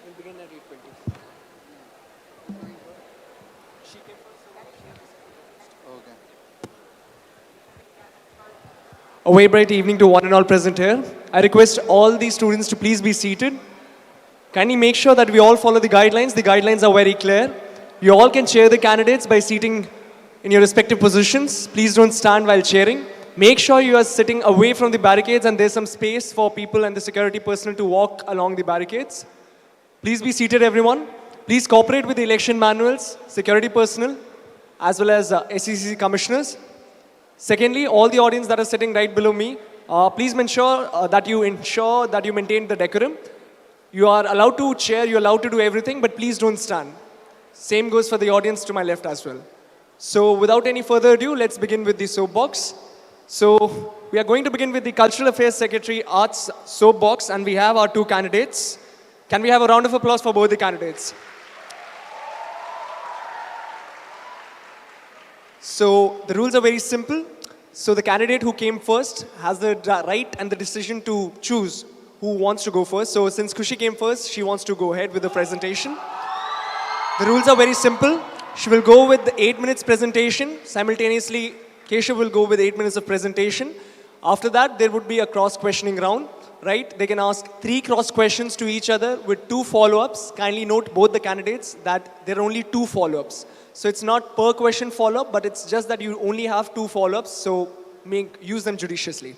We'll begin at 8:20. She came first. Okay. A very bright evening to one and all present here. I request all the students to please be seated. Kindly make sure that we all follow the guidelines. The guidelines are very clear. You all can chair the candidates by seating in your respective positions. Please don't stand while chairing. Make sure you are sitting away from the barricades and there's some space for people and the security personnel to walk along the barricades. Please be seated, everyone. Please cooperate with the election manuals, security personnel, as well as SECC commissioners. Secondly, all the audience that are sitting right below me, please ensure that you maintain the decorum. You are allowed to chair, you're allowed to do everything, but please don't stand. Same goes for the audience to my left as well. So without any further ado, let's begin with the soapbox. So we are going to begin with the Cultural Affairs Secretary Arts soapbox, and we have our two candidates. Can we have a round of applause for both the candidates? So the rules are very simple. So the candidate who came first has the right and the decision to choose who wants to go first. So since Kushi came first, she wants to go ahead with the presentation. The rules are very simple. She will go with the 8 minutes presentation. Simultaneously, Keshav will go with 8 minutes of presentation. After that, there would be a cross-questioning round, right? They can ask 3 cross-questions to each other with 2 follow-ups. Kindly note both the candidates that there are only 2 follow-ups. So it's not per question follow-up, but it's just that you only have 2 follow-ups, so use them judiciously.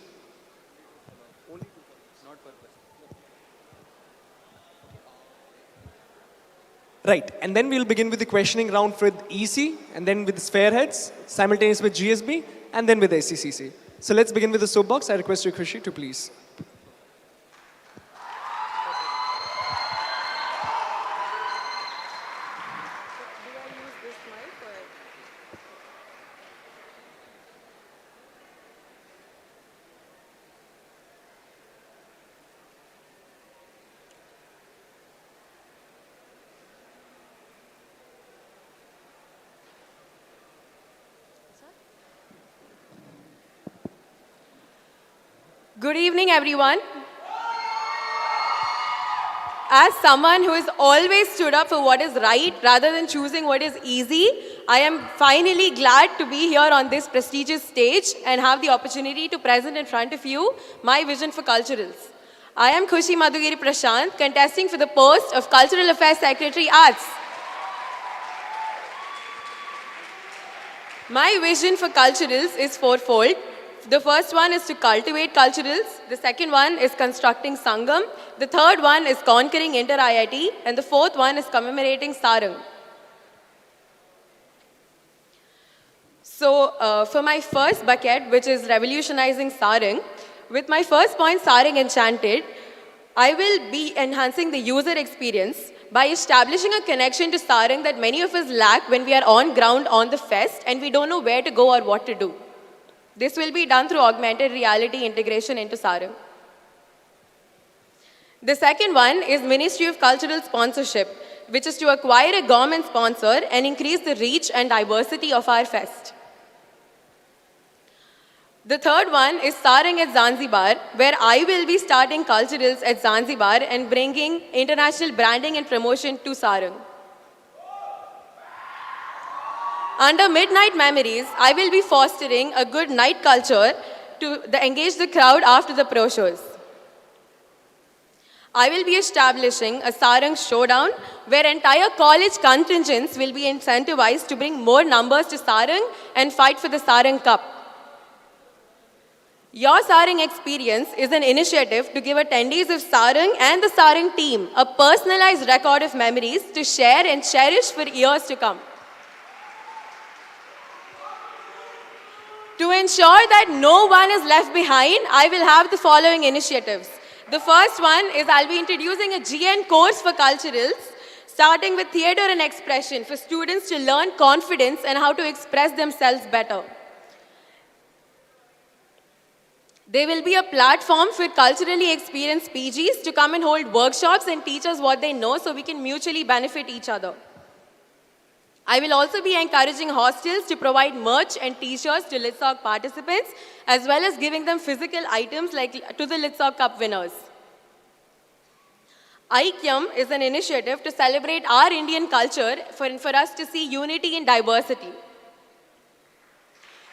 Right, and then we'll begin with the questioning round with EC, and then with the Sphereheads, simultaneous with GSB, and then with SECC. So let's begin with the soapbox. I request you, Kushi, to please. Good evening, everyone. As someone who has always stood up for what is right rather than choosing what is easy, I am finally glad to be here on this prestigious stage and have the opportunity to present in front of you my vision for culturals. I am Kushi Madhugiri Prashant, contesting for the post of Cultural Affairs Secretary Arts. My vision for culturals is fourfold. The first one is to cultivate culturals. The second one is constructing Sangam. The third one is conquering inter-IIT. And the fourth one is commemorating Sarang. So for my first bucket, which is revolutionizing Sarang, with my first point, Sarang Enchanted, I will be enhancing the user experience by establishing a connection to Sarang that many of us lack when we are on ground on the fest and we don't know where to go or what to do. This will be done through augmented reality integration into Sarang. The second one is Ministry of Cultural Sponsorship, which is to acquire a government sponsor and increase the reach and diversity of our fest. The third one is Sarang at Zanzibar, where I will be starting culturals at Zanzibar and bringing international branding and promotion to Sarang. Under Midnight Memories, I will be fostering a good night culture to engage the crowd after the pro shows. I will be establishing a Sarang showdown where entire college contingents will be incentivized to bring more numbers to Sarang and fight for the Sarang Cup. Your Sarang Experience is an initiative to give attendees of Sarang and the Sarang team a personalized record of memories to share and cherish for years to come. To ensure that no one is left behind, I will have the following initiatives. The first one is I'll be introducing a GN course for culturals, starting with theatre and expression for students to learn confidence and how to express themselves better. There will be a platform for culturally experienced PGs to come and hold workshops and teach us what they know so we can mutually benefit each other. I will also be encouraging hostels to provide merch and t-shirts to LitSoc participants, as well as giving them physical items like to the LitSoc Cup winners. Aikyam is an initiative to celebrate our Indian culture for us to see unity in diversity.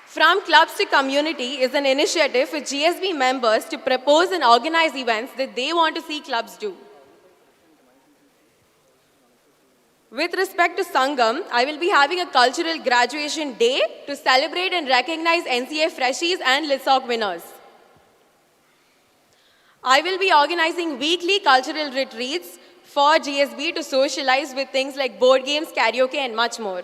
From Clubs to Community is an initiative for GSB members to propose and organize events that they want to see clubs do. With respect to Sangam, I will be having a cultural graduation day to celebrate and recognize NCA freshies and LITSOC winners. I will be organizing weekly cultural retreats for GSB to socialize with things like board games, karaoke, and much more.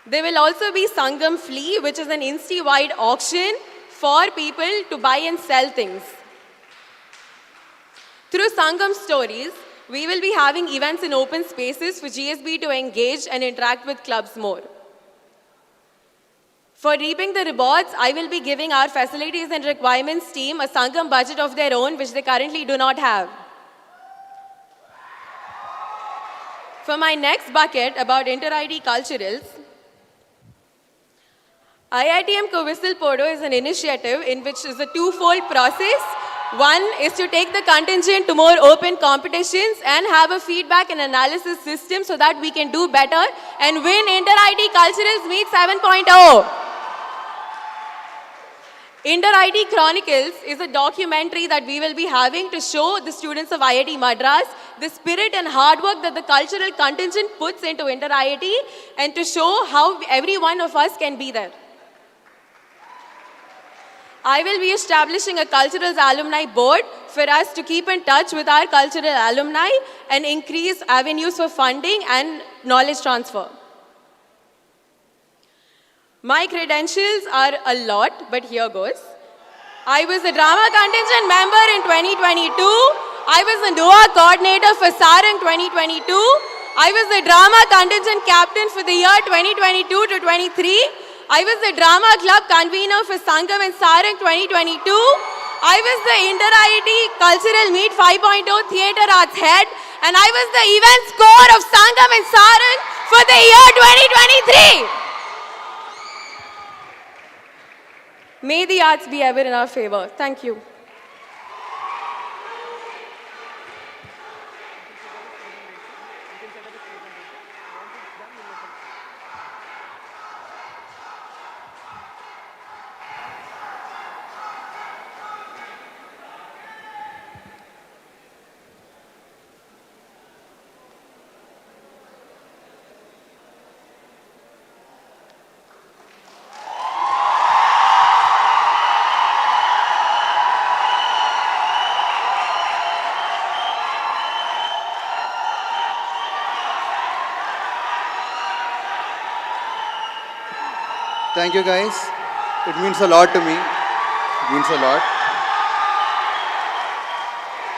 There will also be Sangam Flea, which is an Insta-wide auction for people to buy and sell things. Through Sangam Stories, we will be having events in open spaces for GSB to engage and interact with clubs more. For reaping the rewards, I will be giving our facilities and requirements team a Sangam budget of their own, which they currently do not have. For my next bucket about inter-ID culturals, IITM Whistle Podo is an initiative in which is a twofold process. One is to take the contingent to more open competitions and have a feedback and analysis system so that we can do better and win Inter-ID Culturals Meet 7.0. Inter-ID Chronicles is a documentary that we will be having to show the students of IIT Madras the spirit and hard work that the cultural contingent puts into Inter-IIT and to show how every one of us can be there. I will be establishing a culturals alumni board for us to keep in touch with our cultural alumni and increase avenues for funding and knowledge transfer. My credentials are a lot, but here goes. I was a drama contingent member in 2022. I was a NOAA coordinator for SARANG 2022. I was the drama contingent captain for the year 2022 to 23. I was the drama club convener for Sangam and Sarang 2022. I was the Inter-IIT Cultural Meet 5.0 Theatre Arts Head. And I was the event score of Sangam and Sarang for the year 2023. May the arts be ever in our favor. Thank you. Thank you guys. It means a lot to me. It means a lot.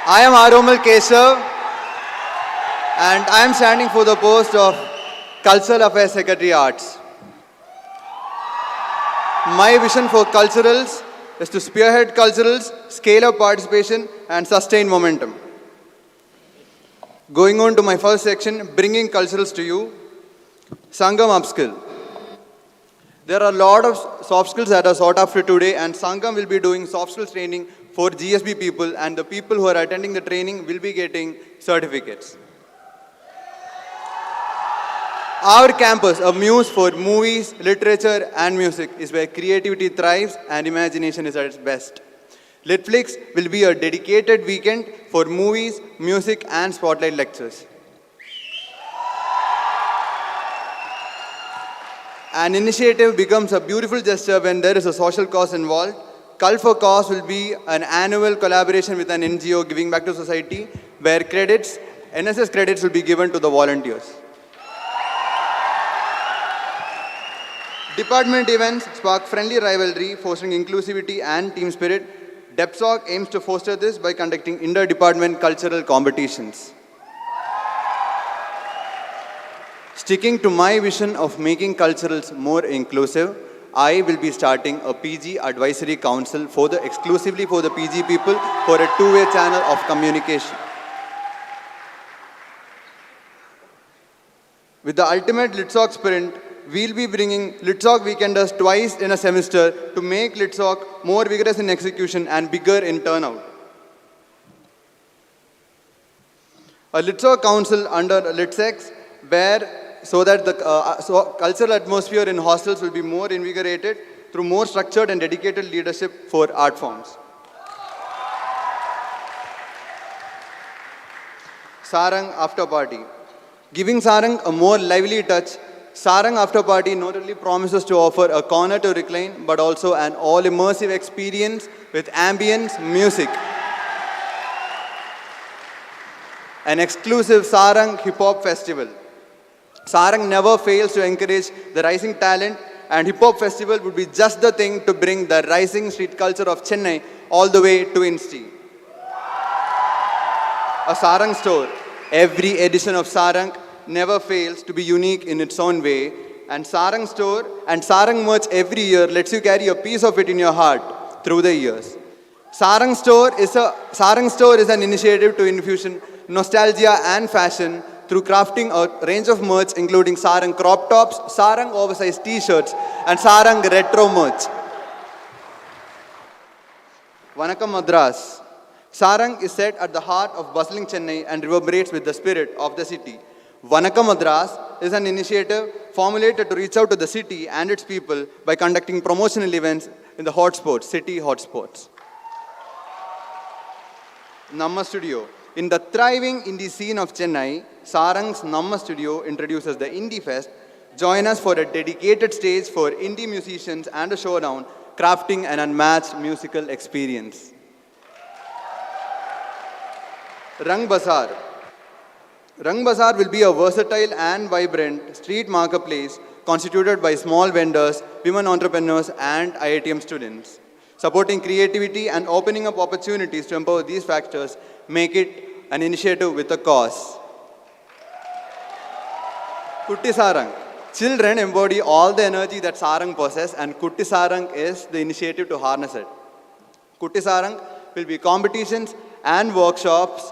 I am Aramal and I am standing for the post of Cultural Affairs Secretary Arts. My vision for culturals is to spearhead culturals, scale up participation and sustain momentum. Going on to my first section, bringing culturals to you. Sangam Upskill. There are a lot of soft skills that are sought after today, and Sangam will be doing soft skills training for GSB people, and the people who are attending the training will be getting certificates. Our campus, a muse for movies, literature and music, is where creativity thrives and imagination is at its best. Litflix will be a dedicated weekend for movies, music and spotlight lectures. An initiative becomes a beautiful gesture when there is a social cause involved. Cult for Cause will be an annual collaboration with an NGO giving back to society, where credits, NSS credits will be given to the volunteers. Department events spark friendly rivalry, fostering inclusivity and team spirit. DEPSOC aims to foster this by conducting inter-department cultural competitions. Sticking to my vision of making culturals more inclusive, I will be starting a PG advisory council exclusively for the PG people for a two-way channel of communication. With the ultimate LITSOC sprint, we'll be bringing LITSOC weekenders twice in a semester to make LITSOC more vigorous in execution and bigger in turnout. A Litso Council under Litsex, where so that the cultural atmosphere in hostels will be more invigorated through more structured and dedicated leadership for art forms. Sarang After Party. Giving Sarang a more lively touch, Sarang After Party not only promises to offer a corner to recline, but also an all-immersive experience with ambience music. An exclusive Sarang Hip Hop Festival. Sarang never fails to encourage the rising talent, and Hip Hop Festival would be just the thing to bring the rising street culture of Chennai all the way to Insti. A Sarang store. Every edition of Sarang never fails to be unique in its own way, and Sarang store and Sarang merch every year lets you carry a piece of it in your heart through the years. Sarang store is an initiative to infusion nostalgia and fashion through crafting a range of merch including Sarang crop tops, Sarang oversized t-shirts, and Sarang retro merch. Vanakkam Madras. Sarang is set at the heart of bustling Chennai and reverberates with the spirit of the city. Vanakkam Madras is an initiative formulated to reach out to the city and its people by conducting promotional events in the hotspots, city hotspots. Namma Studio. In the thriving indie scene of Chennai, Sarang's Namma Studio introduces the Indie Fest. Join us for a dedicated stage for indie musicians and a showdown, crafting an unmatched musical experience. Rang Bazaar. Rang Bazaar will be a versatile and vibrant street marketplace constituted by small vendors, women entrepreneurs, and IITM students. Supporting creativity and opening up opportunities to empower these factors make it an initiative with a cause. Kutti Sarang. Children embody all the energy that Sarang possesses, and Kutti Sarang is the initiative to harness it. Kutti Sarang will be competitions and workshops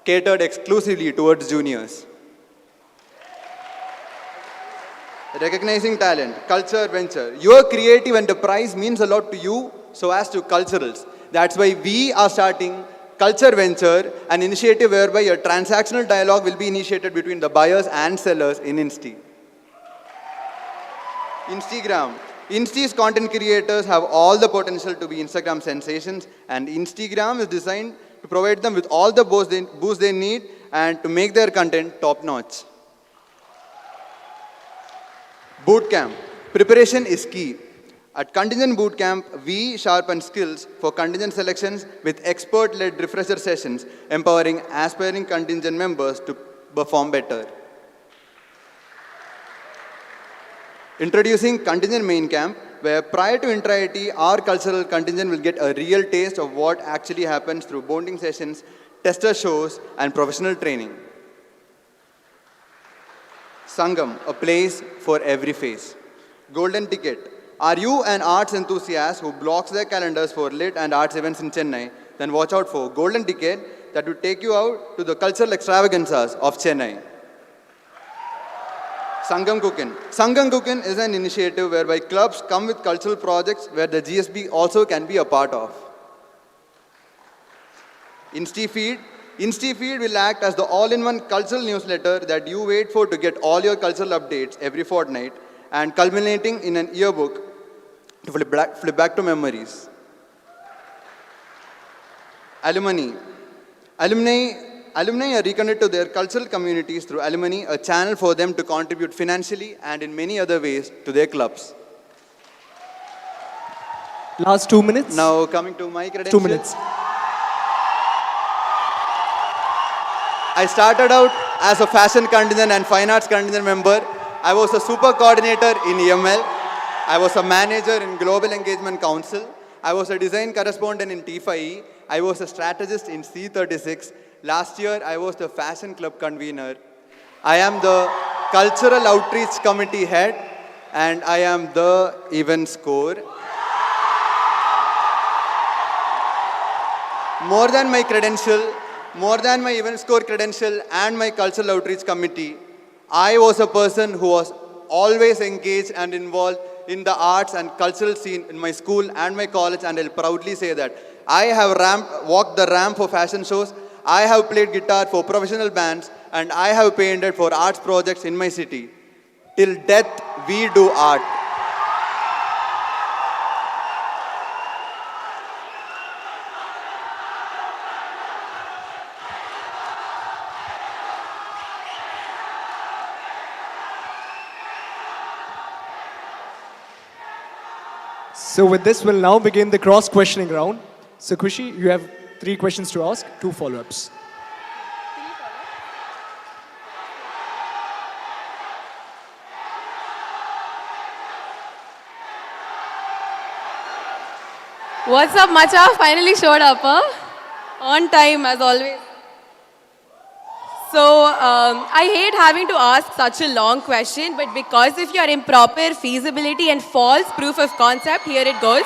catered exclusively towards juniors. Recognizing talent, culture, venture. Your creative enterprise means a lot to you, so as to culturals. That's why we are starting Culture Venture, an initiative whereby a transactional dialogue will be initiated between the buyers and sellers in Insti. Instagram. Insti's content creators have all the potential to be Instagram sensations, and Instagram is designed to provide them with all the boost they need and to make their content top-notch. Bootcamp. Preparation is key. At Contingent Bootcamp, we sharpen skills for contingent selections with expert-led refresher sessions, empowering aspiring contingent members to perform better. Introducing Contingent Main Camp, where prior to intra-IT, our cultural contingent will get a real taste of what actually happens through bonding sessions, tester shows, and professional training. Sangam, a place for every face. Golden Ticket. Are you an arts enthusiast who blocks their calendars for lit and arts events in Chennai? Then watch out for Golden Ticket that will take you out to the cultural extravaganzas of Chennai. Sangam Cookin. Sangam Cookin is an initiative whereby clubs come with cultural projects where the GSB also can be a part of. InstiFeed. InstiFeed will act as the all-in-one cultural newsletter that you wait for to get all your cultural updates every fortnight, and culminating in an yearbook to flip back to memories. Alumni. Alumni are reconnected to their cultural communities through Alumni, a channel for them to contribute financially and in many other ways to their clubs. Last 2 minutes. Now coming to my credentials. 2 minutes. I started out as a fashion contingent and fine arts contingent member. I was a super coordinator in EML. I was a manager in Global Engagement Council. I was a design correspondent in T5E. I was a strategist in C36. Last year, I was the fashion club convener. I am the cultural outreach committee head, and I am the event score. More than my event score credential and my cultural outreach committee, I was a person who was always engaged and involved in the arts and cultural scene in my school and my college, and I'll proudly say that I have walked the ramp for fashion shows. I have played guitar for professional bands, and I have painted for arts projects in my city. Till death, we do art. So with this, we'll now begin the cross-questioning round. So Kushi, you have 3 questions to ask, 2 follow-ups. What's up, Macha? Finally showed up, huh? On time, as always. So, I hate having to ask such a long question, but because if you're improper feasibility and false proof of concept, here it goes.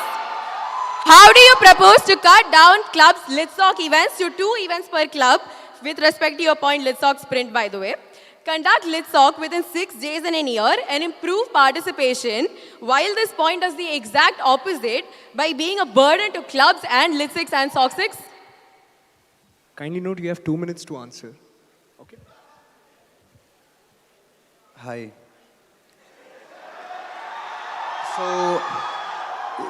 How do you propose to cut down clubs' Litsock events to 2 events per club, with respect to your point, Litsock sprint, by the way? Conduct Litsock within 6 days in a year and improve participation, while this point does the exact opposite by being a burden to clubs and Lit6 and SOC6? Kindly note you have 2 minutes to answer. Okay. Hi. So,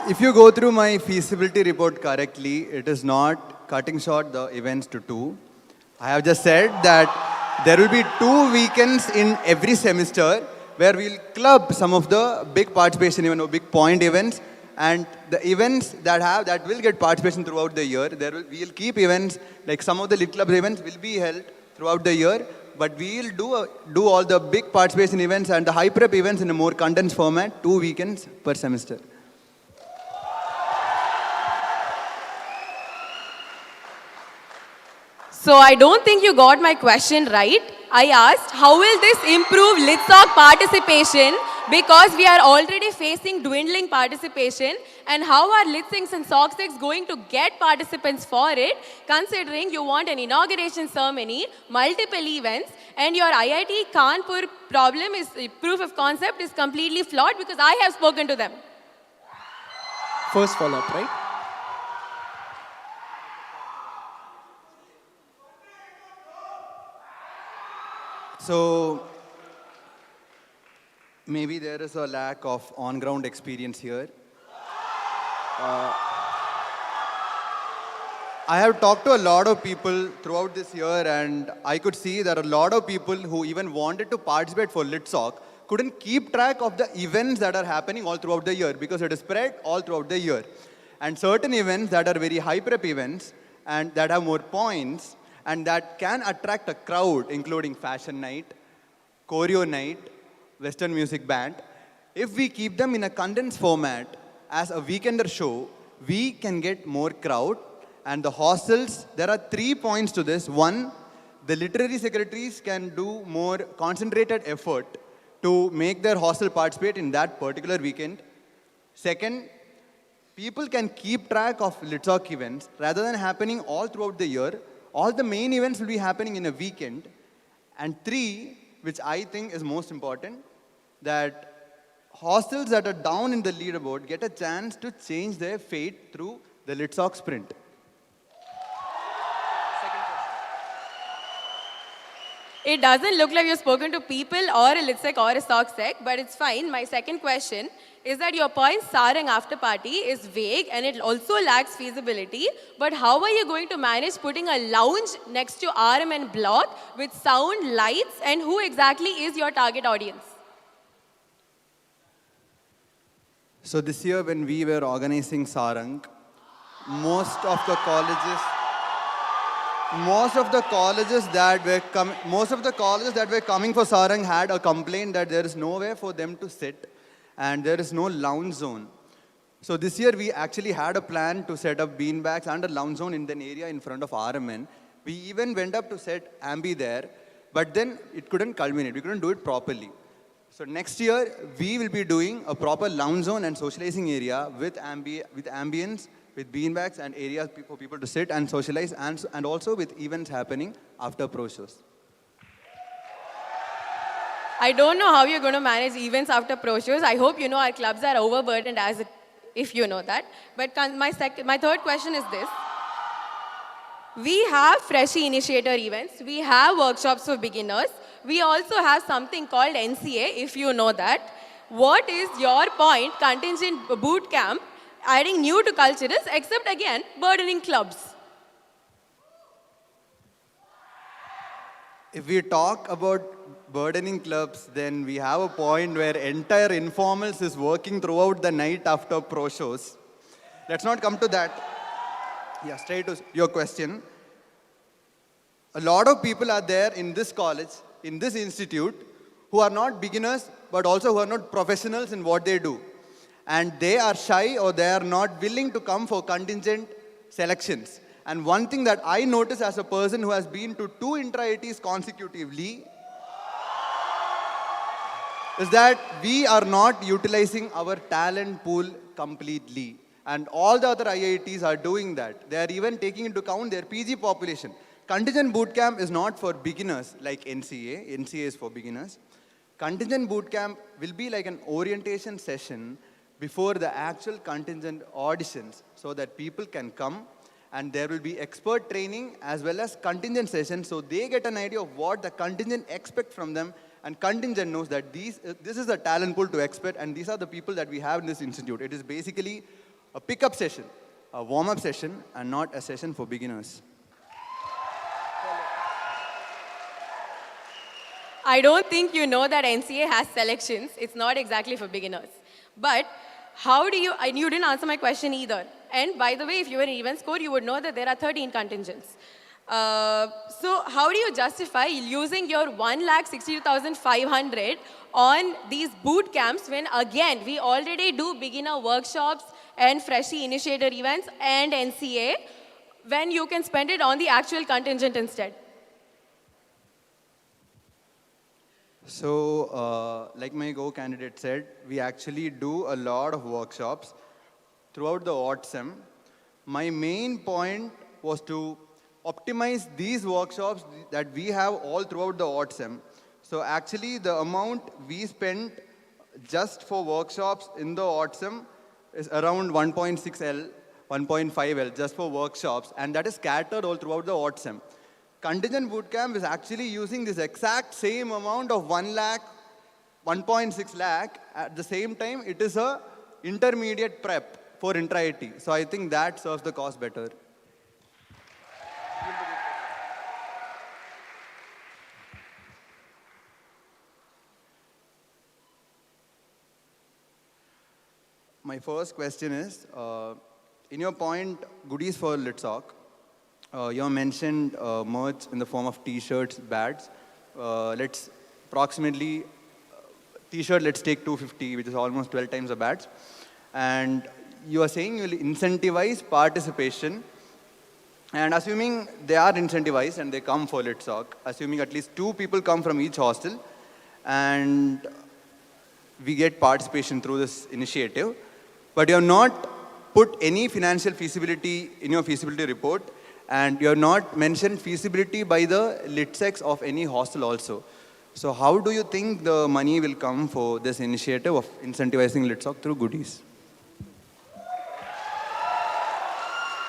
if you go through my feasibility report correctly, it is not cutting short the events to 2. I have just said that there will be 2 weekends in every semester where we'll club some of the big participation events or big point events, and the events that will get participation throughout the year. We'll keep events like some of the lit club events will be held throughout the year, but we'll do all the big participation events and the high prep events in a more condensed format, 2 weekends per semester. So I don't think you got my question right. I asked, how will this improve Litsock participation, because we are already facing dwindling participation, and how are Lit6 and SOC6 going to get participants for it, considering you want an inauguration ceremony, multiple events, and your IIT Kanpur problem is, proof of concept is completely flawed because I have spoken to them. First follow-up, right? So, maybe there is a lack of on-ground experience here. I have talked to a lot of people throughout this year, and I could see there are a lot of people who even wanted to participate for Litsock couldn't keep track of the events that are happening all throughout the year because it is spread all throughout the year. And certain events that are very high prep events and that have more points and that can attract a crowd, including fashion night, choreo night, Western music band. If we keep them in a condensed format as a weekender show, we can get more crowd. And the hostels, there are 3 points to this. 1, the literary secretaries can do more concentrated effort to make their hostel participate in that particular weekend. Second, people can keep track of Litsock events rather than happening all throughout the year. All the main events will be happening in a weekend. And 3, which I think is most important, that hostels that are down in the leaderboard get a chance to change their fate through the Litsock sprint. It doesn't look like you've spoken to people or a Litsec or a SOCSec, but it's fine. My second question is that your point Sarang after party is vague and it also lacks feasibility. But how are you going to manage putting a lounge next to RMN block with sound, lights, and who exactly is your target audience? So this year when we were organizing Sarang, most of the colleges that were coming for Sarang had a complaint that there is nowhere for them to sit and there is no lounge zone. So this year we actually had a plan to set up beanbags and a lounge zone in an area in front of RMN. We even went up to set Ambi there, but then it couldn't culminate. We couldn't do it properly. So next year we will be doing a proper lounge zone and socializing area with ambience, with beanbags and areas for people to sit and socialize, and also with events happening after pro shows. I don't know how you're going to manage events after pro shows. I hope you know our clubs are overburdened if you know that. But my third question is this. We have Freshie Initiator events. We have workshops for beginners. We also have something called NCA, if you know that. What is your point, contingent boot camp, adding new to cultures, except again, burdening clubs? If we talk about burdening clubs, then we have a point where entire informals is working throughout the night after pro shows. Let's not come to that. Yeah, straight to your question. A lot of people are there in this college, in this institute, who are not beginners, but also who are not professionals in what they do. And they are shy or they are not willing to come for contingent selections. And one thing that I notice as a person who has been to 2 intra-IITs consecutively is that we are not utilizing our talent pool completely. And all the other IITs are doing that. They are even taking into account their PG population. Contingent bootcamp is not for beginners like NCA. NCA is for beginners. Contingent bootcamp will be like an orientation session before the actual contingent auditions so that people can come, and there will be expert training as well as contingent sessions so they get an idea of what the contingent expect from them, and contingent knows that this is the talent pool to expect, and these are the people that we have in this institute. It is basically a pickup session, a warm-up session, and not a session for beginners. I don't think you know that NCA has selections. It's not exactly for beginners. But how do you, and you didn't answer my question either. And by the way, if you were in event score, you would know that there are 13 contingents. So how do you justify using your 1,62,500 on these boot camps when again, we already do beginner workshops and Freshie Initiator events and NCA when you can spend it on the actual contingent instead? So, like my co-candidate said, we actually do a lot of workshops throughout the odd sem. My main point was to optimize these workshops that we have all throughout the odd sem. So actually, the amount we spent just for workshops in the odd sem is around 1.6L, 1.5L just for workshops, and that is scattered all throughout the odd sem. Contingent bootcamp is actually using this exact same amount of 1 lakh, 1.6 lakh. At the same time, it is a intermediate prep for intra-IIT. So I think that serves the cause better. My first question is, in your point, goodies for LitSoc, you mentioned merch in the form of t-shirts, badges. Let's approximately, t-shirt, let's take 250, which is almost 12 times a badge. And you are saying you will incentivize participation. And assuming they are incentivized and they come for LitSoc, assuming at least 2 people come from each hostel, and we get participation through this initiative, but you have not put any financial feasibility in your feasibility report, and you have not mentioned feasibility by the LitSECs of any hostel also. So how do you think the money will come for this initiative of incentivizing LitSoc through goodies?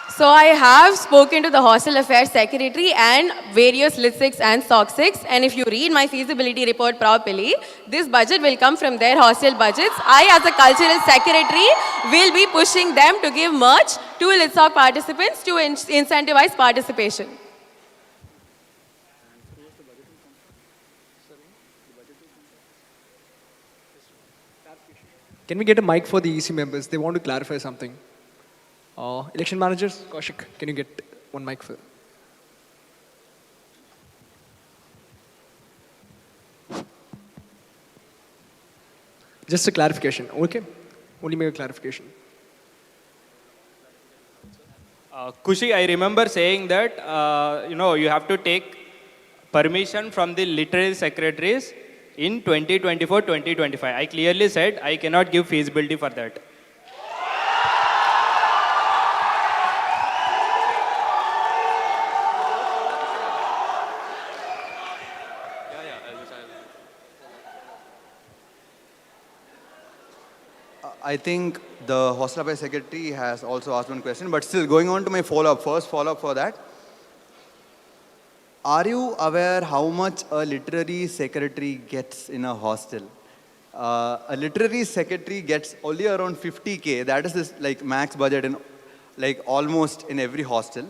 So I have spoken to the Hostel Affairs Secretary and various LitSECs and SOC6, and if you read my feasibility report properly, this budget will come from their hostel budgets. I, as a cultural secretary, will be pushing them to give merch to LitSoc participants to incentivize participation. Can we get a mic for the EC members? They want to clarify something. Election managers, Kaushik, can you get one mic for? Just a clarification, okay? Only make a clarification. Kushi, I remember saying that, you have to take permission from the literary secretaries in 2024-2025. I clearly said I cannot give feasibility for that. I think the Hostel Affairs Secretary has also asked one question, but still going on to my follow-up, first follow-up for that. are you aware how much a literary secretary gets in a hostel? A literary secretary gets only around 50K. That is this like max budget in like almost in every hostel.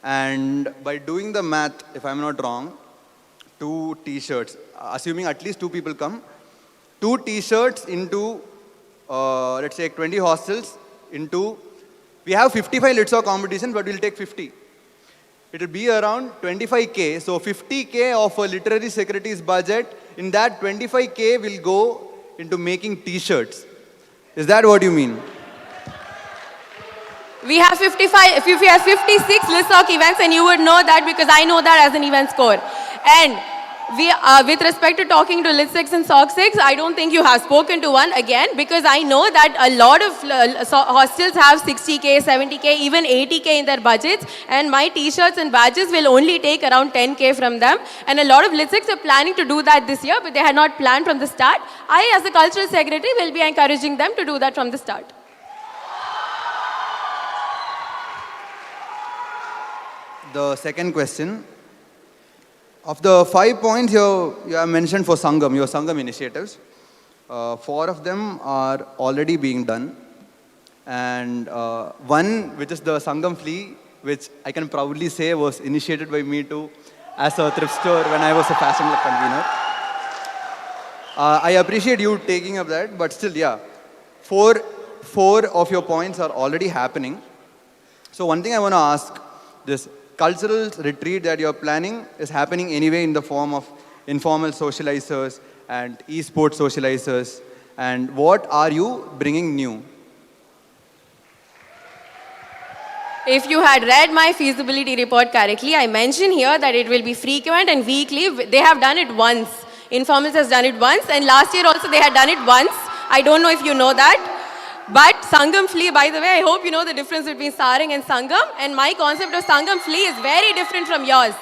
And by doing the math, if I'm not wrong, 2 t-shirts, assuming at least 2 people come, 2 t-shirts into, let's say 20 hostels into, we have 55 Litso competition, but we'll take 50. It will be around 25K. So 50K of a literary secretary's budget, in that 25K will go into making t-shirts. Is that what you mean? We have 55, if we have 56 LISOC events, and you would know that because I know that as an event score. And we, with respect to talking to LISEX and SOC6, I don't think you have spoken to one again, because I know that a lot of hostels have 60K, 70K, even 80K in their budgets, and my t-shirts and badges will only take around 10K from them. And a lot of LISEX are planning to do that this year, but they had not planned from the start. I, as a cultural secretary, will be encouraging them to do that from the start. The second question. Of the 5 points you have mentioned for Sangam, your Sangam initiatives, 4 of them are already being done. And one, which is the Sangam flea, which I can proudly say was initiated by me too as a thrift store when I was a fashion club convener. I appreciate you taking up that, but still, yeah, four of your points are already happening. So one thing I want to ask, this cultural retreat that you're planning is happening anyway in the form of informal socializers and e-sport socializers. And what are you bringing new? If you had read my feasibility report correctly, I mentioned here that it will be frequent and weekly. They have done it once. Informals has done it once, and last year also they had done it once. I don't know if you know that. But Sangam Flea, by the way, I hope you know the difference between Saring and Sangam. And my concept of Sangam Flea is very different from yours.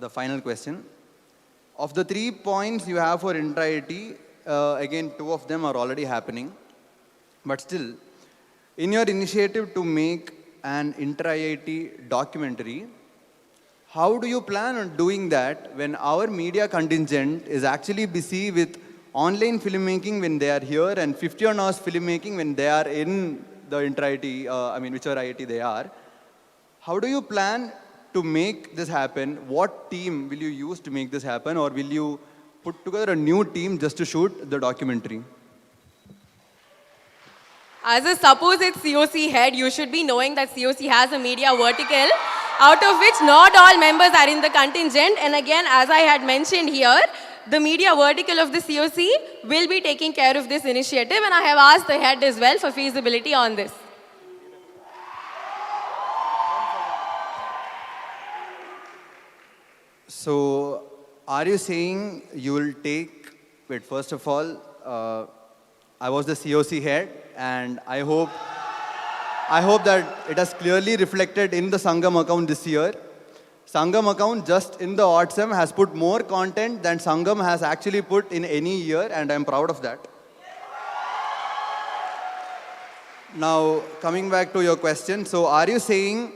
The final question. Of the 3 points you have for intra-IIT, again, 2 of them are already happening. But still, in your initiative to make an intra-IIT documentary, how do you plan on doing that when our media contingent is actually busy with online filmmaking when they are here and 50 hours filmmaking when they are in the intra-IIT, whichever IIT they are? How do you plan to make this happen? What team will you use to make this happen, or will you put together a new team just to shoot the documentary? As a supposed COC head, you should be knowing that COC has a media vertical, out of which not all members are in the contingent. And again, as I had mentioned here, the media vertical of the COC will be taking care of this initiative, and I have asked the head as well for feasibility on this. So, are you saying you will take, wait, first of all, I was the COC head, and I hope that it has clearly reflected in the Sangam account this year. Sangam account just in the OTSM has put more content than Sangam has actually put in any year, and I'm proud of that. Now, coming back to your question, so are you saying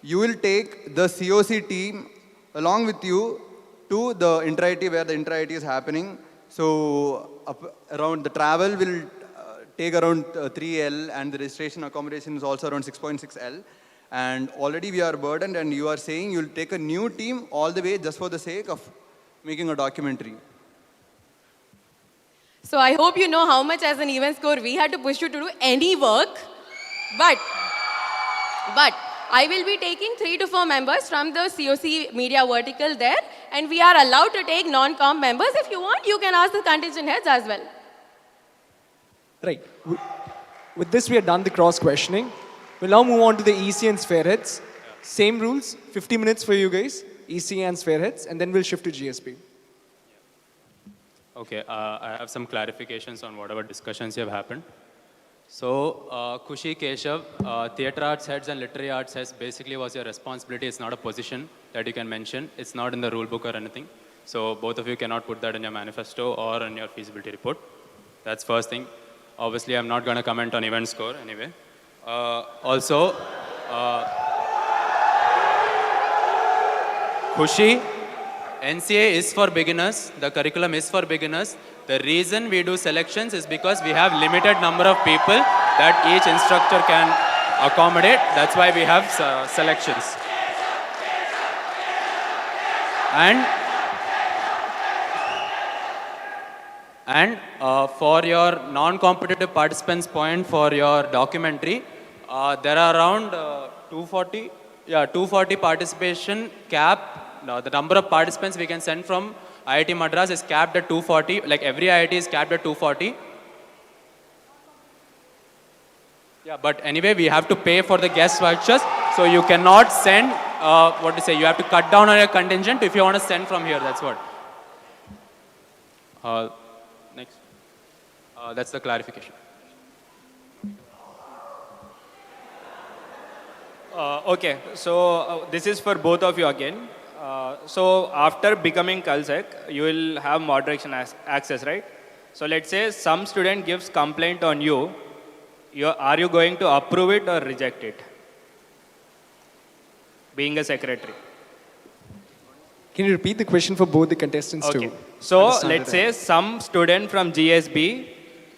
you will take the COC team along with you to the intra-IIT where the intra-IIT is happening? So around the travel will take around 3L, and the registration accommodation is also around 6.6L. And already we are burdened, and you are saying you'll take a new team all the way just for the sake of making a documentary. So I hope you know how much as an event score we had to push you to do any work. But I will be taking 3 to 4 members from the COC media vertical there, and we are allowed to take non-com members. If you want, you can ask the contingent heads as well. Right. With this, we are done the cross-questioning. We'll now move on to the EC and sphere heads. Same rules, 50 minutes for you guys, EC and sphere heads, and then we'll shift to GSP. Okay, I have some clarifications on whatever discussions have happened. So, Kushi, Keshav, theatre arts heads and literary arts heads basically was your responsibility. It's not a position that you can mention. It's not in the rule book or anything. So, both of you cannot put that in your manifesto or in your feasibility report. That's first thing. Obviously, I'm not going to comment on event score anyway. Also, Kushi, NCA is for beginners. The curriculum is for beginners. The reason we do selections is because we have limited number of people that each instructor can accommodate. That's why we have selections. And for your non-competitive participants point for your documentary, there are around 240, 240 participation cap. The number of participants we can send from IIT Madras is capped at 240. Like every IIT is capped at 240. Yeah, but anyway, we have to pay for the guest vouchers. So you cannot send, you have to cut down on your contingent if you want to send from here. That's what. Next. That's the clarification. Okay, so this is for both of you again. So after becoming Kalsek, you will have moderation access, right? So let's say some student gives complaint on you. Are you going to approve it or reject it? Being a secretary. Can you repeat the question for both the contestants Okay. too? So let's say some student from GSB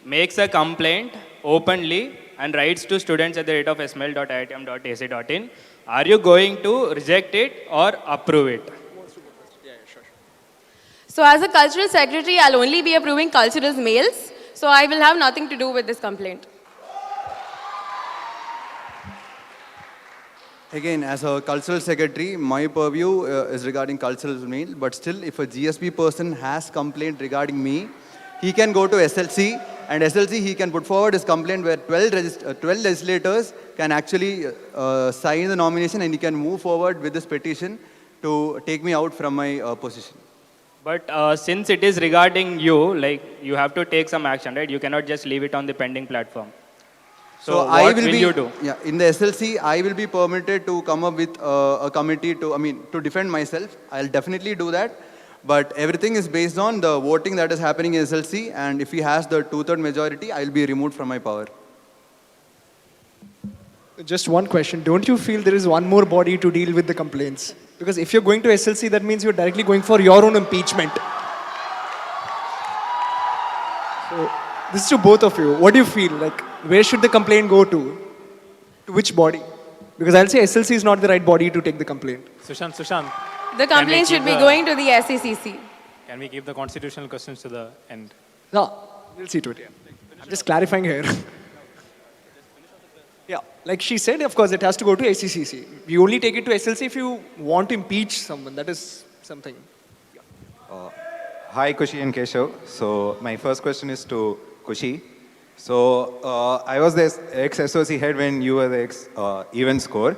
makes a complaint openly and writes to students at the rate of sml.iitm.ac.in. Are you going to reject it or approve it? So as a cultural secretary, I'll only be approving culturals mails. So I will have nothing to do with this complaint. Again, as a cultural secretary, my purview is regarding cultural mail, but still if a GSP person has complaint regarding me, he can go to SLC, and SLC he can put forward his complaint where 12 legislators can actually sign the nomination, and he can move forward with this petition to take me out from my position. But since it is regarding you, like you have to take some action, right? You cannot just leave it on the pending platform. So what will you do? Yeah, in the SLC, I will be permitted to come up with a committee to defend myself. I'll definitely do that. But everything is based on the voting that is happening in SLC, and if he has the 2/3 majority, I'll be removed from my power. Just one question. Don't you feel there is one more body to deal with the complaints? Because if you're going to SLC, that means you're directly going for your own impeachment. So this is to both of you. What do you feel? Like, where should the complaint go to? To which body? Because I'll say SLC is not the right body to take the complaint. Sushant. The complaint should be going to the SECC. Can we keep the constitutional questions to the end? No, we'll see to it. Yeah. I'm just clarifying here. Yeah, like she said, of course, it has to go to SECC. We only take it to SLC if you want to impeach someone. That is something. Hi, Kushi and Keshav. So my first question is to Kushi. So I was the ex-SOC head when you were the ex-event score.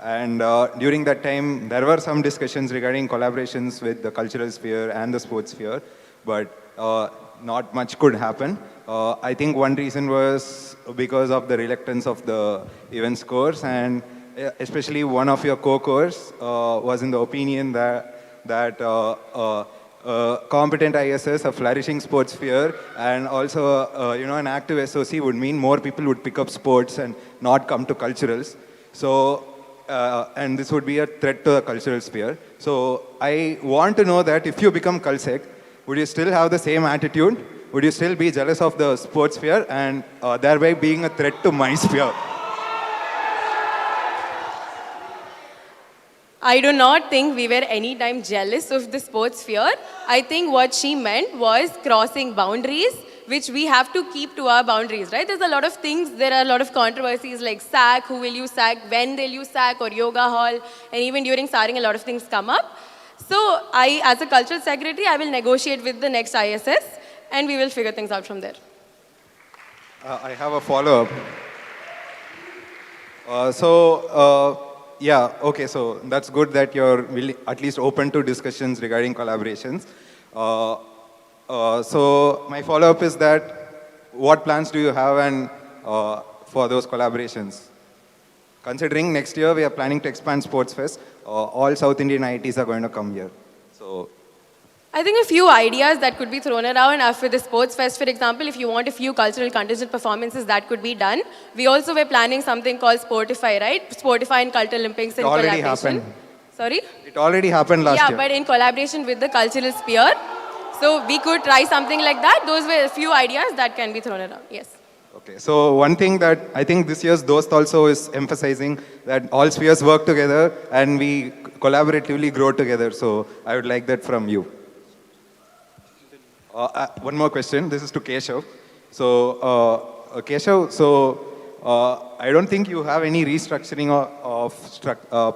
And during that time, there were some discussions regarding collaborations with the cultural sphere and the sports sphere, but not much could happen. I think one reason was because of the reluctance of the event scores, and especially one of your co-cores was in the opinion that competent ISS, a flourishing sports sphere, and also an active SOC would mean more people would pick up sports and not come to culturals. So. And this would be a threat to the cultural sphere. So I want to know that if you become Kalsek, would you still have the same attitude? Would you still be jealous of the sports sphere and thereby being a threat to my sphere? I do not think we were any time jealous of the sports sphere. I think what she meant was crossing boundaries, which we have to keep to our boundaries, right? There's a lot of things, there are a lot of controversies like SAC, who will you SAC, when they'll use SAC, or yoga hall, and even during SARing a lot of things come up. So I, as a cultural secretary, I will negotiate with the next ISS, and we will figure things out from there. I have a follow-up. Yeah, okay, so that's good that you're at least open to discussions regarding collaborations. So my follow-up is that what plans do you have for those collaborations? Considering next year we are planning to expand Sports Fest, all South Indian IITs are going to come here. So I think a few ideas that could be thrown around are for the sports fest, for example, if you want a few cultural contingent performances that could be done. We also were planning something called Sportify, right? Sportify and Cult Olympics in already collaboration. happened. Sorry? It already happened last Yeah, year. but in collaboration with the cultural sphere. So we could try something like that. Those were a few ideas that can be thrown around. Yes. Okay, so one thing that I think this year's Dost also is emphasizing that all spheres work together and we collaboratively grow together. So I would like that from you. One more question. This is to Keshav. So, Keshav, I don't think you have any restructuring of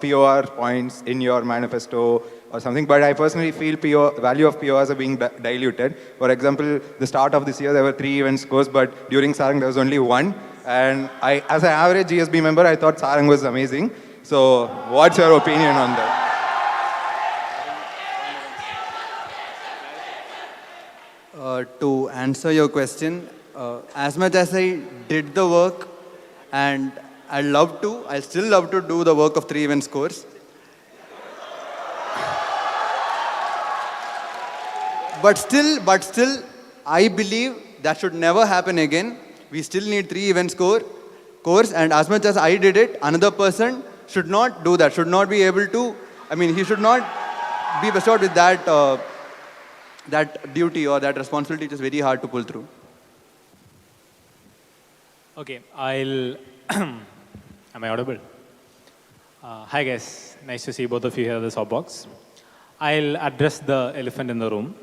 POR points in your manifesto or something, but I personally feel value of PORs are being diluted. For example, the start of this year, there were 3 event scores, but during Sarang, there was only 1. And as an average GSB member, I thought Sarang was amazing. So, what's your opinion on that? To answer your question, as much as I did the work, and I still love to do the work of 3 event scores. But still, I believe that should never happen again. We still need 3 event course, and as much as I did it, another person should not do that, should not be able to, he should not be bestowed with that, that duty or that responsibility, which is very hard to pull through. Okay, I'll. Am I audible? Hi guys, nice to see both of you here at the Soapbox. I'll address the elephant in the room.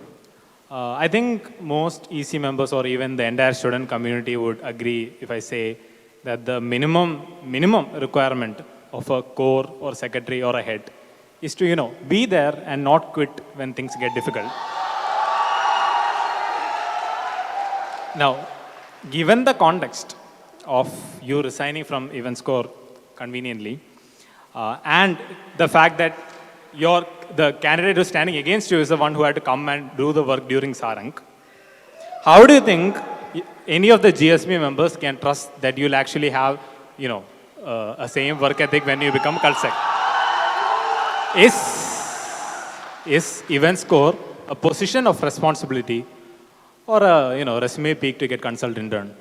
I think most EC members or even the entire student community would agree if I say that the minimum requirement of a core or secretary or a head is to, be there and not quit when things get difficult. Now, given the context of you resigning from event score conveniently, and the fact that the candidate who's standing against you is the one who had to come and do the work during Sarang, how do you think any of the GSB members can trust that you'll actually have, a same work ethic when you become Kalsec? Is event score a position of responsibility or a resume peak to get consult intern?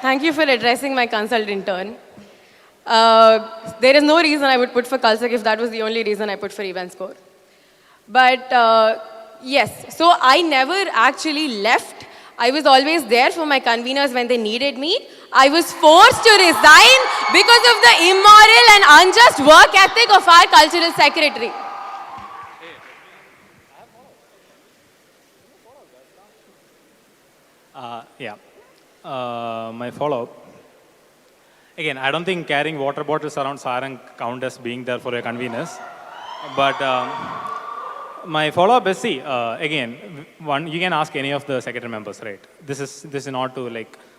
Thank you for addressing my consult intern. There is no reason I would put for Kalsec if that was the only reason I put for event score. But yes, so I never actually left. I was always there for my conveners when they needed me. I was forced to resign because of the immoral and unjust work ethic of our cultural secretary. My follow-up. Again, I don't think carrying water bottles around Sarang count as being there for your convenience. But my follow-up is, again, you can ask any of the secretary members, right? This is not to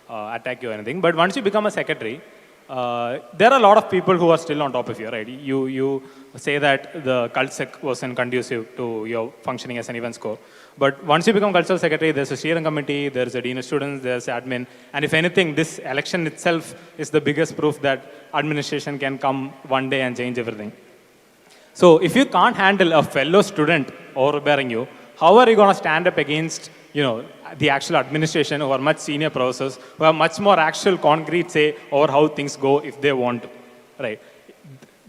attack you or anything. But once you become a secretary, there are a lot of people who are still on top of you, right? You say that the cult sec wasn't conducive to your functioning as an event score. But once you become cultural secretary, there's a steering committee, there's a dean of students, there's admin. And if anything, this election itself is the biggest proof that administration can come one day and change everything. So if you can't handle a fellow student overbearing you, how are you going to stand up against, the actual administration who are much senior professors, who have much more actual concrete say over how things go if they want to, right?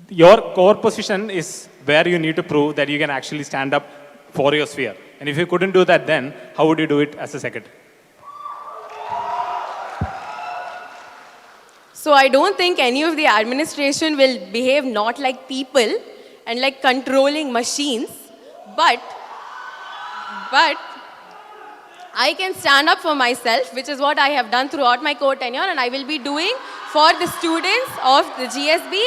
Your core position is where you need to prove that you can actually stand up for your sphere. And if you couldn't do that then, how would you do it as a secretary? So I don't think any of the administration will behave not like people and like controlling machines, but I can stand up for myself, which is what I have done throughout my core tenure, and I will be doing for the students of the GSB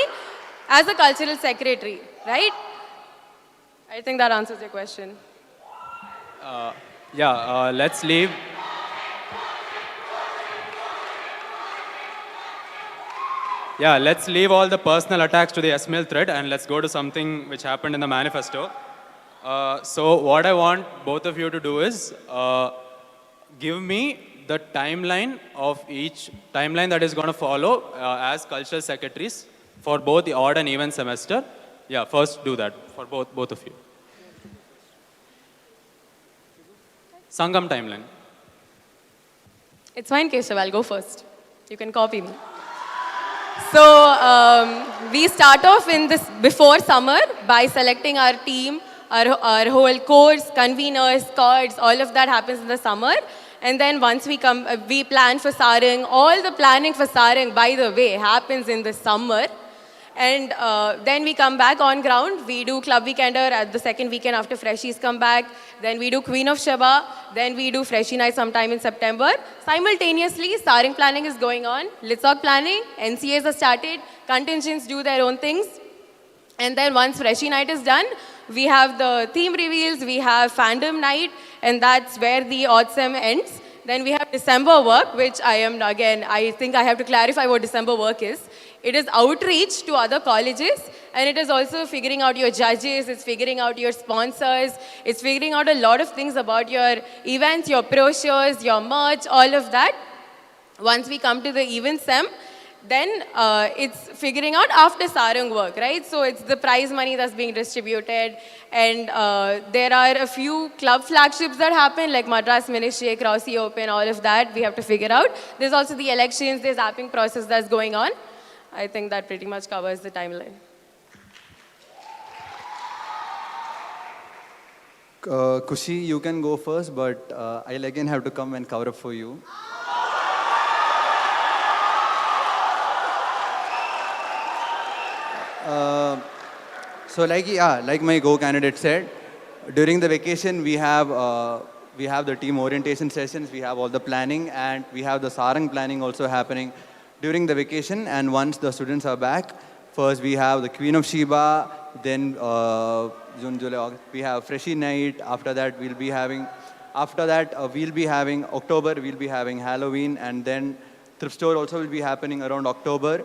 as a cultural secretary, right? I think that answers your question. Let's leave. Let's leave all the personal attacks to the SML thread and let's go to something which happened in the manifesto. So what I want both of you to do is give me the timeline of each timeline that is going to follow as cultural secretaries for both the odd and even semester Yeah, first do that for both of you. Sangam timeline. It's fine, Keshav, I'll go first. You can copy me. So we start off in this before summer by selecting our team, our whole course, conveners, cards, all of that happens in the summer. And then once we come, we plan for Sarang. All the planning for Sarang, by the way, happens in the summer. And then we come back on ground. We do Club Weekender at the second weekend after Freshies come back. Then we do Queen of Shaba. Then we do Freshie Night sometime in September. Simultaneously, Sarang planning is going on. Litsock planning, NCAs are started. Contingents do their own things. And then once Freshie Night is done, we have the theme reveals, we have fandom night, and that's where the odd sem ends. Then we have December work, which I think I have to clarify what December work is. It is outreach to other colleges, and it is also figuring out your judges, it's figuring out your sponsors, it's figuring out a lot of things about your events, your brochures, your merch, all of that. Once we come to the event sem, then it's figuring out after Sarang work, right? So it's the prize money that's being distributed, and there are a few club flagships that happen, like Madras Ministry, Rossi Open, all of that we have to figure out. There's also the elections, there's apping process that's going on. I think that pretty much covers the timeline. Kushi, you can go first, but I'll again have to come and cover up for you. So like my co-candidate said, during the vacation we have the team orientation sessions, we have all the planning, and we have the Sarang planning also happening during the vacation. And once the students are back, first we have the Queen of Sheba, then June, July, August, we have Freshie Night. After that we'll be having October, we'll be having Halloween, and then Thrift Store also will be happening around October.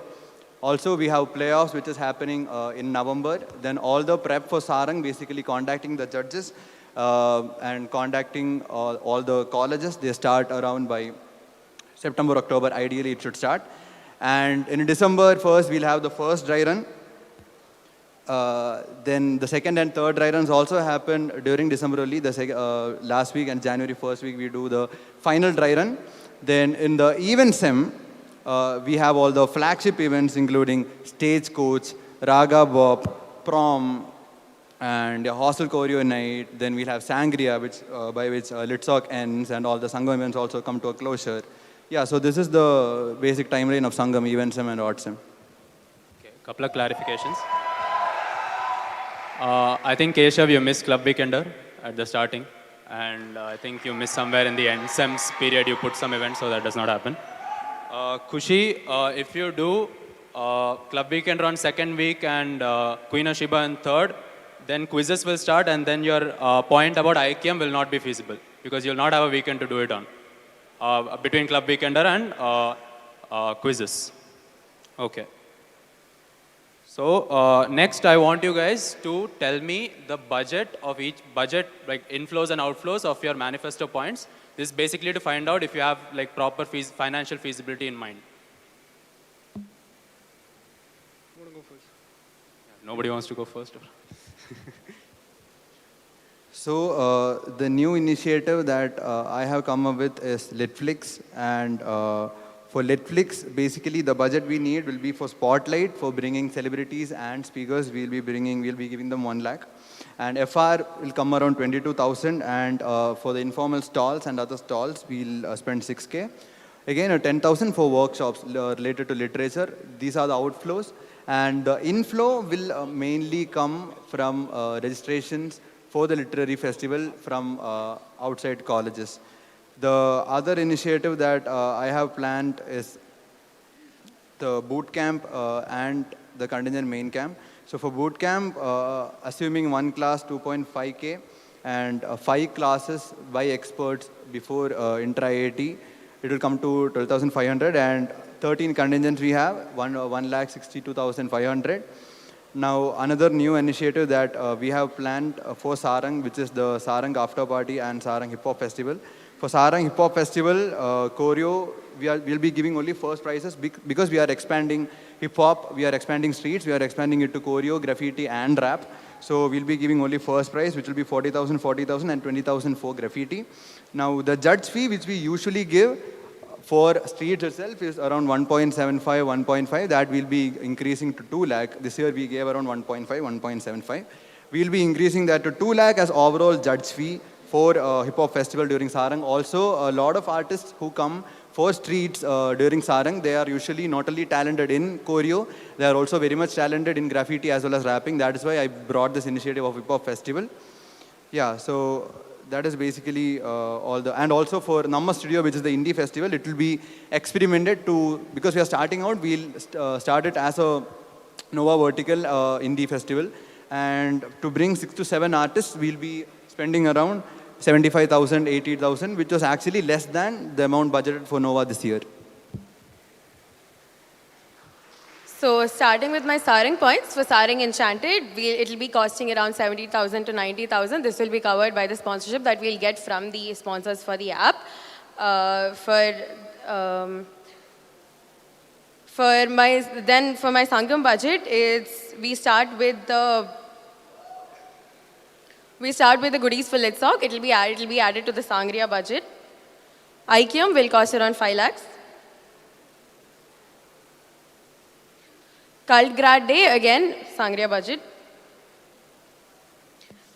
Also, we have playoffs, which is happening in November. Then all the prep for Sarang, basically contacting the judges and contacting all the colleges. They start around by September, October. Ideally, it should start. And in December, first, we'll have the first dry run. Then the second and third dry runs also happen during December only. Last week and January first week, we do the final dry run. Then in the event sem, we have all the flagship events, including Stagecoach, Raga Bop, Prom, and a hostel choreo night. Then we'll have Sangria, by which Litsock ends, and all the Sangam events also come to a closure. Yeah, so this is the basic timeline of Sangam, event sem and odd sem. Okay, couple of clarifications. I think Keshav, you missed Club Weekender at the starting, and I think you missed somewhere in the end sems period you put some events, so that does not happen. Kushi, if you do Club Weekender on second week and Queen of Sheba on third, then quizzes will start, and then your point about IQM will not be feasible because you'll not have a weekend to do it on between Club Weekender and quizzes. Okay. So next I want you guys to tell me the budget of each like inflows and outflows of your manifesto points. This is basically to find out if you have like proper financial feasibility in mind. You want to go first? Yeah, nobody wants to go first. So the new initiative that I have come up with is Litflix, and for Litflix, basically the budget we need will be for Spotlight, for bringing celebrities and speakers. We'll be giving them 1 lakh. And FR will come around 22,000, and for the informal stalls and other stalls, we'll spend 6K. Again, 10,000 for workshops related to literature. These are the outflows. And the inflow will mainly come from registrations for the literary festival from outside colleges. The other initiative that I have planned is the boot camp and the contingent main camp. So for boot camp, assuming one class 2.5K and 5 classes by experts before intra-IIT, it will come to 12,500, and 13 contingents we have, 1,62,500. Now another new initiative that we have planned for Sarang, which is the Sarang After Party and Sarang Hip Hop Festival. For Sarang Hip Hop Festival, choreo, we'll be giving only first prizes because we are expanding hip hop, we are expanding streets, we are expanding it to choreo, graffiti and rap. So we'll be giving only first prize, which will be 40,000, 40,000 and 20,000 for graffiti. Now the judge fee, which we usually give for streets itself is around 1.75, 1.5. That will be increasing to 2 lakh. This year we gave around 1.5, 1.75. We'll be increasing that to 2 lakh as overall judge fee for hip hop festival during Sarang. Also, a lot of artists who come for streets during Sarang, they are usually not only talented in choreo, they are also very much talented in graffiti as well as rapping. That is why I brought this initiative of hip hop festival. Yeah, so that is basically all the, and also for Namma Studio, which is the indie festival, it will be experimented to, because we are starting out, we'll start it as a Nova Vertical indie festival. And to bring 6 to 7 artists, we'll be spending around 75,000, 80,000, which was actually less than the amount budgeted for Nova this year. So starting with my Sarang points, for Sarang Enchanted, it will be costing around 70,000 to 90,000. This will be covered by the sponsorship that we'll get from the sponsors for the app. For my Sangam budget, we start with the goodies for Litsock. It will be added to the Sangria budget. IQM will cost around 5 lakhs. Cult Grad Day, again, Sangria budget.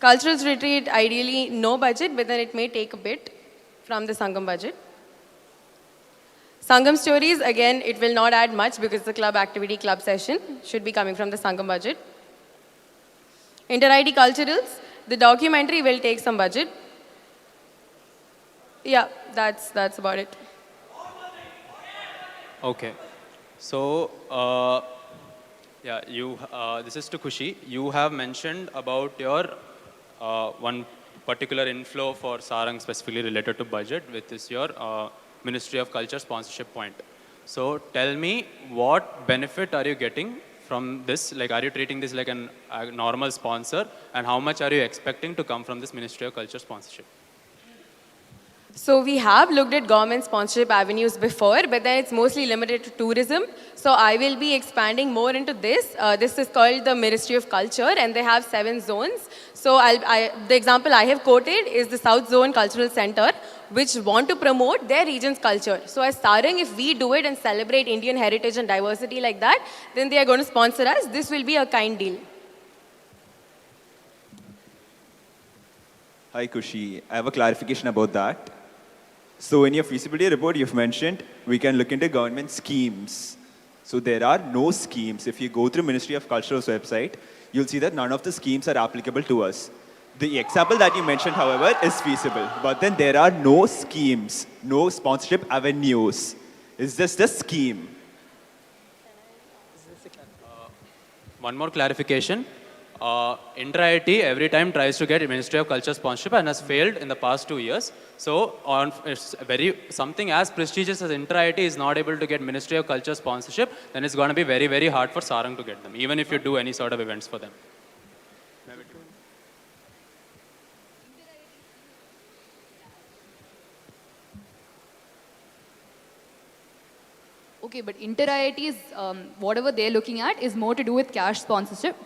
Culturals Retreat, ideally no budget, but then it may take a bit from the Sangam budget. Sangam Stories, again, it will not add much because the club activity, club session should be coming from the Sangam budget. Inter-ID Culturals, the documentary will take some budget. Yeah, that's about it. Okay. So, this is to Kushi. You have mentioned about your one particular inflow for Sarang specifically related to budget, which is your Ministry of Culture sponsorship point. So tell me, what benefit are you getting from this? Like, are you treating this like a normal sponsor? And how much are you expecting to come from this Ministry of Culture sponsorship? So we have looked at government sponsorship avenues before, but then it's mostly limited to tourism. So I will be expanding more into this. This is called the Ministry of Culture, and they have 7 zones. So the example I have quoted is the South Zone Cultural Center, which want to promote their region's culture. So as Sarang, if we do it and celebrate Indian heritage and diversity like that, then they are going to sponsor us. This will be a kind deal. Hi Kushi, I have a clarification about that. So in your feasibility report, you've mentioned we can look into government schemes. So there are no schemes. If you go through Ministry of Culture's website, you'll see that none of the schemes are applicable to us. The example that you mentioned, however, is feasible. But then there are no schemes, no sponsorship avenues. It's just a scheme. One more clarification. Inter-IIT every time tries to get Ministry of Culture sponsorship and has failed in the past 2 years. So something as prestigious as Inter-IIT is not able to get Ministry of Culture sponsorship, then it's going to be very, very hard for Sarang to get them, even if you do any sort of events for them. Okay, but Inter-IIT's, whatever they're looking at is more to do with cash sponsorship.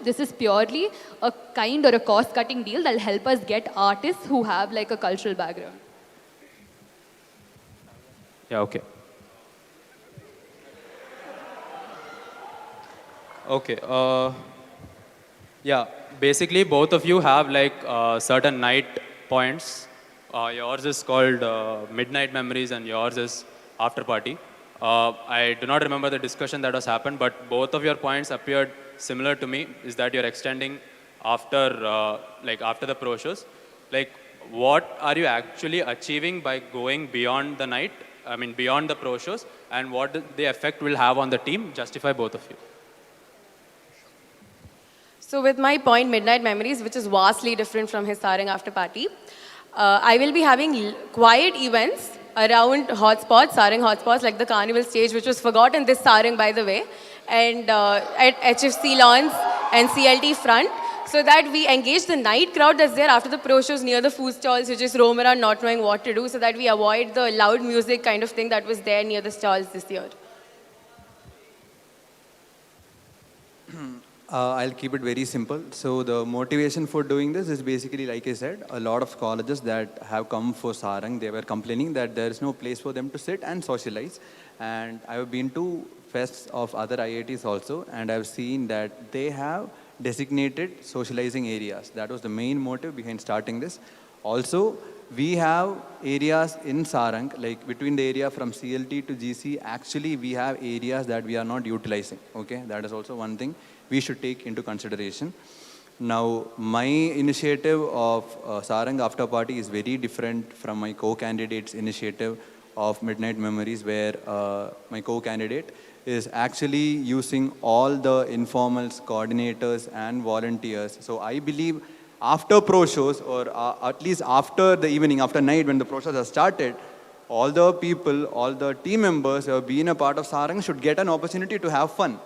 This is purely a kind or a cost-cutting deal that'll help us get artists who have like a cultural background. Yeah, okay. Okay. Yeah, basically both of you have like certain night points. Yours is called Midnight Memories and yours is After Party. I do not remember the discussion that was happened, but both of your points appeared similar to me, is that you're extending after the pro shows. Like, what are you actually achieving by going beyond the night, beyond the pro shows, and what the effect will have on the team? Justify both of you. So with my point, Midnight Memories, which is vastly different from his Sarang After Party, I will be having quiet events around hotspots, Sarang hotspots, like the carnival stage, which was forgotten this Sarang, by the way, and at HFC lawns and CLT front. so that we engage the night crowd that's there after the pro shows near the food stalls, who just roam around not knowing what to do, so that we avoid the loud music kind of thing that was there near the stalls this year. I'll keep it very simple. So the motivation for doing this is basically, like I said, a lot of colleges that have come for Sarang, they were complaining that there is no place for them to sit and socialize. And I've been to fests of other IITs also, and I've seen that they have designated socializing areas. That was the main motive behind starting this. Also, we have areas in Sarang, like between the area from CLT to GC, actually we have areas that we are not utilizing. Okay, that is also one thing we should take into consideration. Now, my initiative of Sarang After Party is very different from my co-candidate's initiative of Midnight Memories, where my co-candidate is actually using all the informals, coordinators and volunteers. So I believe after pro shows, or at least after the evening, after night when the pro shows are started, all the people, all the team members who have been a part of Sarang should get an opportunity to have fun.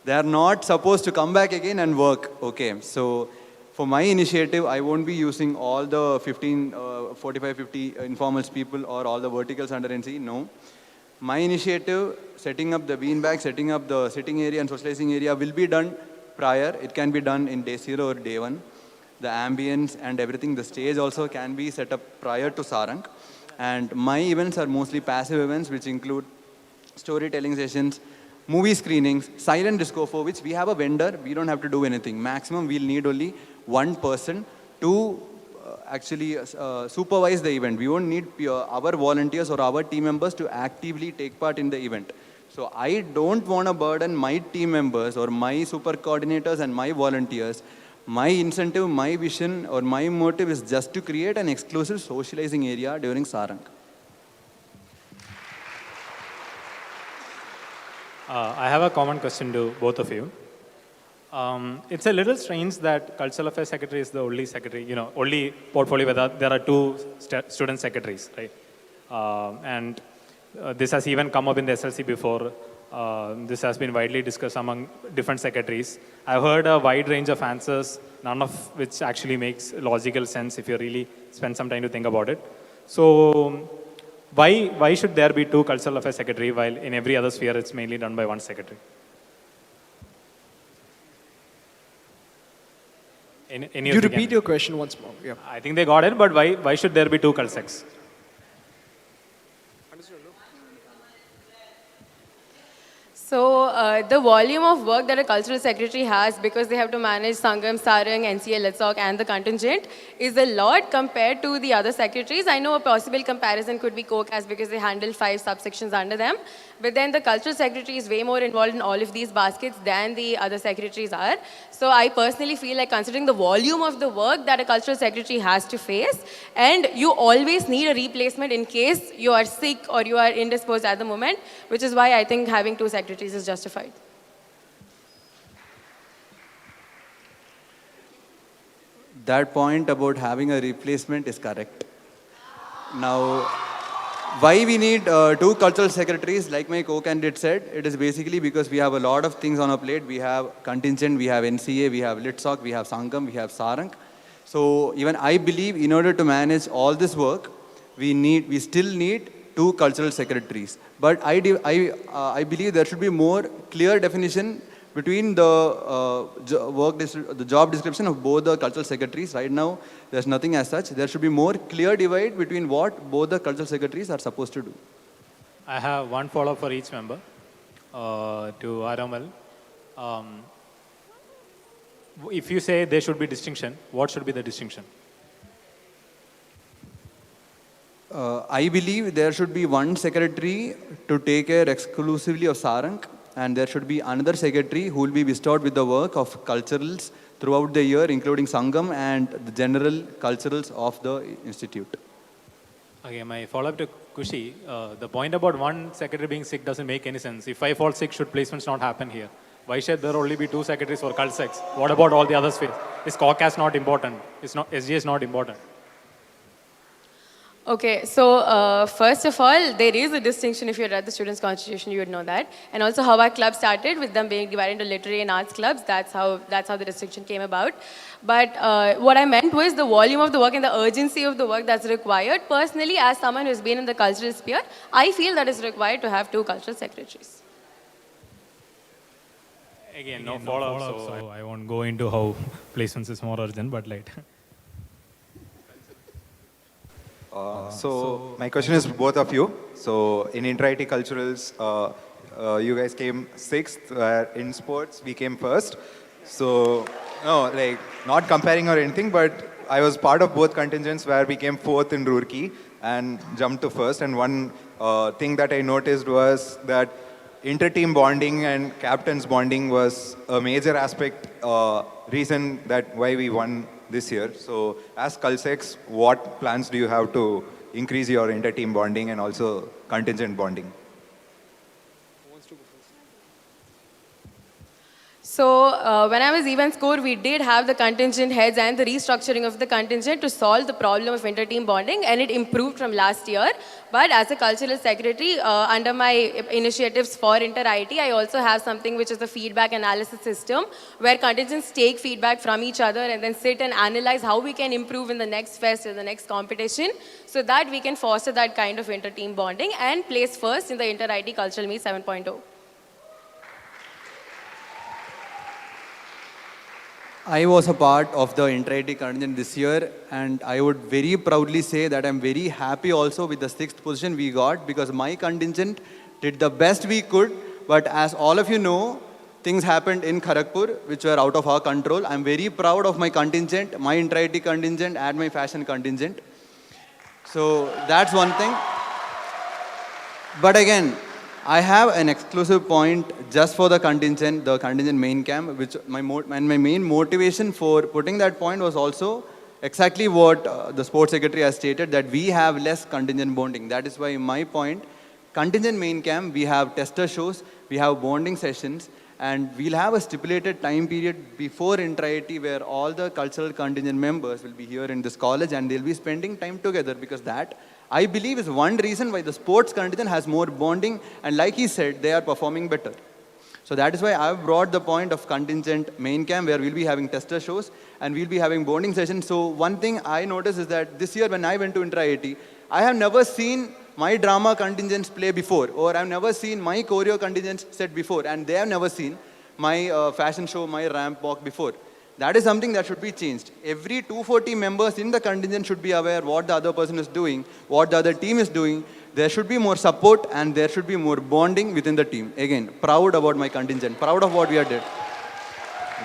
They are not supposed to come back again and work. Okay, so for my initiative, I won't be using all the 45, 50 informals people or all the verticals under NC. No. My initiative, setting up the beanbag, setting up the sitting area and socializing area will be done prior. It can be done in day 0 or day 1. The ambience and everything, the stage also can be set up prior to Sarang. And my events are mostly passive events, which include storytelling sessions, movie screenings, silent disco, for which we have a vendor. We don't have to do anything. Maximum, we'll need only one person to actually supervise the event. We won't need our volunteers or our team members to actively take part in the event. So I don't want to burden my team members or my super coordinators and my volunteers. My incentive, my vision or my motive is just to create an exclusive socializing area during Sarang. I have a common question to both of you. It's a little strange that Cultural Affairs Secretary is the only secretary, only portfolio where there are two student secretaries, right? And this has even come up in the SLC before. This has been widely discussed among different secretaries. I've heard a wide range of answers, none of which actually makes logical sense if you really spend some time to think about it. So why should there be two Cultural Affairs Secretary while in every other sphere it's mainly done by one secretary? You repeat your question once more. Yeah. I think they got it, but why should there be two Culsecs? So the volume of work that a cultural secretary has, because they have to manage Sangam, Sarang, NCA, Letsoc and the contingent, is a lot compared to the other secretaries. I know a possible comparison could be COCAS because they handle 5 subsections under them. But then the cultural secretary is way more involved in all of these baskets than the other secretaries are. So I personally feel like, considering the volume of the work that a cultural secretary has to face, and you always need a replacement in case you are sick or you are indisposed at the moment, which is why I think having two secretaries is justified. That point about having a replacement is correct. Now, why we need two cultural secretaries, like my co-candidate said, it is basically because we have a lot of things on our plate. We have Contingent, we have NCA, we have Litsoc, we have Sangam, we have Sarang. So even I believe in order to manage all this work, we still need two cultural secretaries. But I believe there should be more clear definition between the job description of both the cultural secretaries. Right now, there's nothing as such. There should be more clear divide between what both the cultural secretaries are supposed to do. I have one follow-up for each member to Aramal. If you say there should be distinction, what should be the distinction? I believe there should be one secretary to take care exclusively of Sarang, and there should be another secretary who will be bestowed with the work of culturals throughout the year, including Sangam and the general culturals of the institute. Okay, my follow-up to Kushi, the point about one secretary being sick doesn't make any sense. If I fall sick, should placements not happen here? Why should there only be two secretaries for Culsecs? What about all the other spheres? Is COCAS not important? Is SGS not important? Okay, so first of all, there is a distinction. If you read the Students' Constitution, you would know that. And also how our club started with them being divided into literary and arts clubs. That's how the distinction came about. But what I meant was the volume of the work and the urgency of the work that's required. Personally, as someone who's been in the cultural sphere, I feel that it's required to have 2 cultural secretaries. Again, no follow-up, so I won't go into how placements is more urgent, but like. So my question is for both of you. So in inter-IT culturals, you guys came 6th. In sports, we came 1st. So no, like not comparing or anything, but I was part of both contingents where we came 4th in Roorkee and jumped to 1st. And one thing that I noticed was that inter-team bonding and captains bonding was a major aspect, reason that why we won this year. So as Culsex, what plans do you have to increase your inter-team bonding and also contingent bonding? So when I was event score, we did have the contingent heads and the restructuring of the contingent to solve the problem of inter-team bonding, and it improved from last year. But as a cultural secretary, under my initiatives for inter-IT, I also have something which is a feedback analysis system where contingents take feedback from each other and then sit and analyze how we can improve in the next fest or the next competition so that we can foster that kind of inter-team bonding and place first in the inter-IT Cultural Meet 7.0. I was a part of the inter-IT contingent this year, and I would very proudly say that I'm very happy also with the 6th position we got, because my contingent did the best we could. But as all of you know, things happened in Kharagpur which were out of our control. I'm very proud of my contingent, my inter-IT contingent and my fashion contingent. So that's one thing. But again, I have an exclusive point just for the contingent main camp, which my main motivation for putting that point was also exactly what the sports secretary has stated, that we have less contingent bonding. That is why my point, contingent main camp, we have tester shows, we have bonding sessions, and we'll have a stipulated time period before inter-IT where all the cultural contingent members will be here in this college and they'll be spending time together, because that, I believe, is one reason why the sports contingent has more bonding, and like he said, they are performing better. So that is why I've brought the point of contingent main camp where we'll be having tester shows and we'll be having bonding sessions. So one thing I noticed is that this year when I went to inter-IT, I have never seen my drama contingents play before, or I've never seen my choreo contingents set before, and they have never seen my fashion show, my ramp walk before. That is something that should be changed. Every 240 members in the contingent should be aware what the other person is doing, what the other team is doing. There should be more support and there should be more bonding within the team. Again, proud about my contingent, proud of what we have did.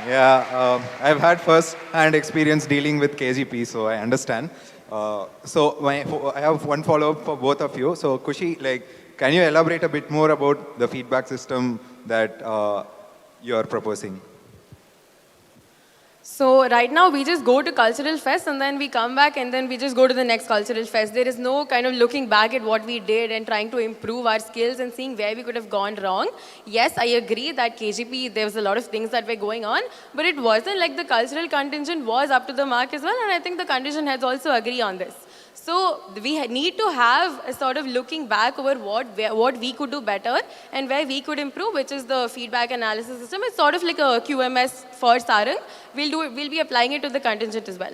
Yeah, I've had first-hand experience dealing with KGP, so I understand. I have one follow-up for both of you. So Kushi, can you elaborate a bit more about the feedback system that you are proposing? So right now we just go to cultural fest and then we come back and then we just go to the next cultural fest. There is no kind of looking back at what we did and trying to improve our skills and seeing where we could have gone wrong. Yes, I agree that KGP, there was a lot of things that were going on, but it wasn't like the cultural contingent was up to the mark as well, and I think the contingent heads also agree on this. So we need to have a sort of looking back over what we could do better and where we could improve, which is the feedback analysis system. It's sort of like a QMS for Sarang. We'll be applying it to the contingent as well.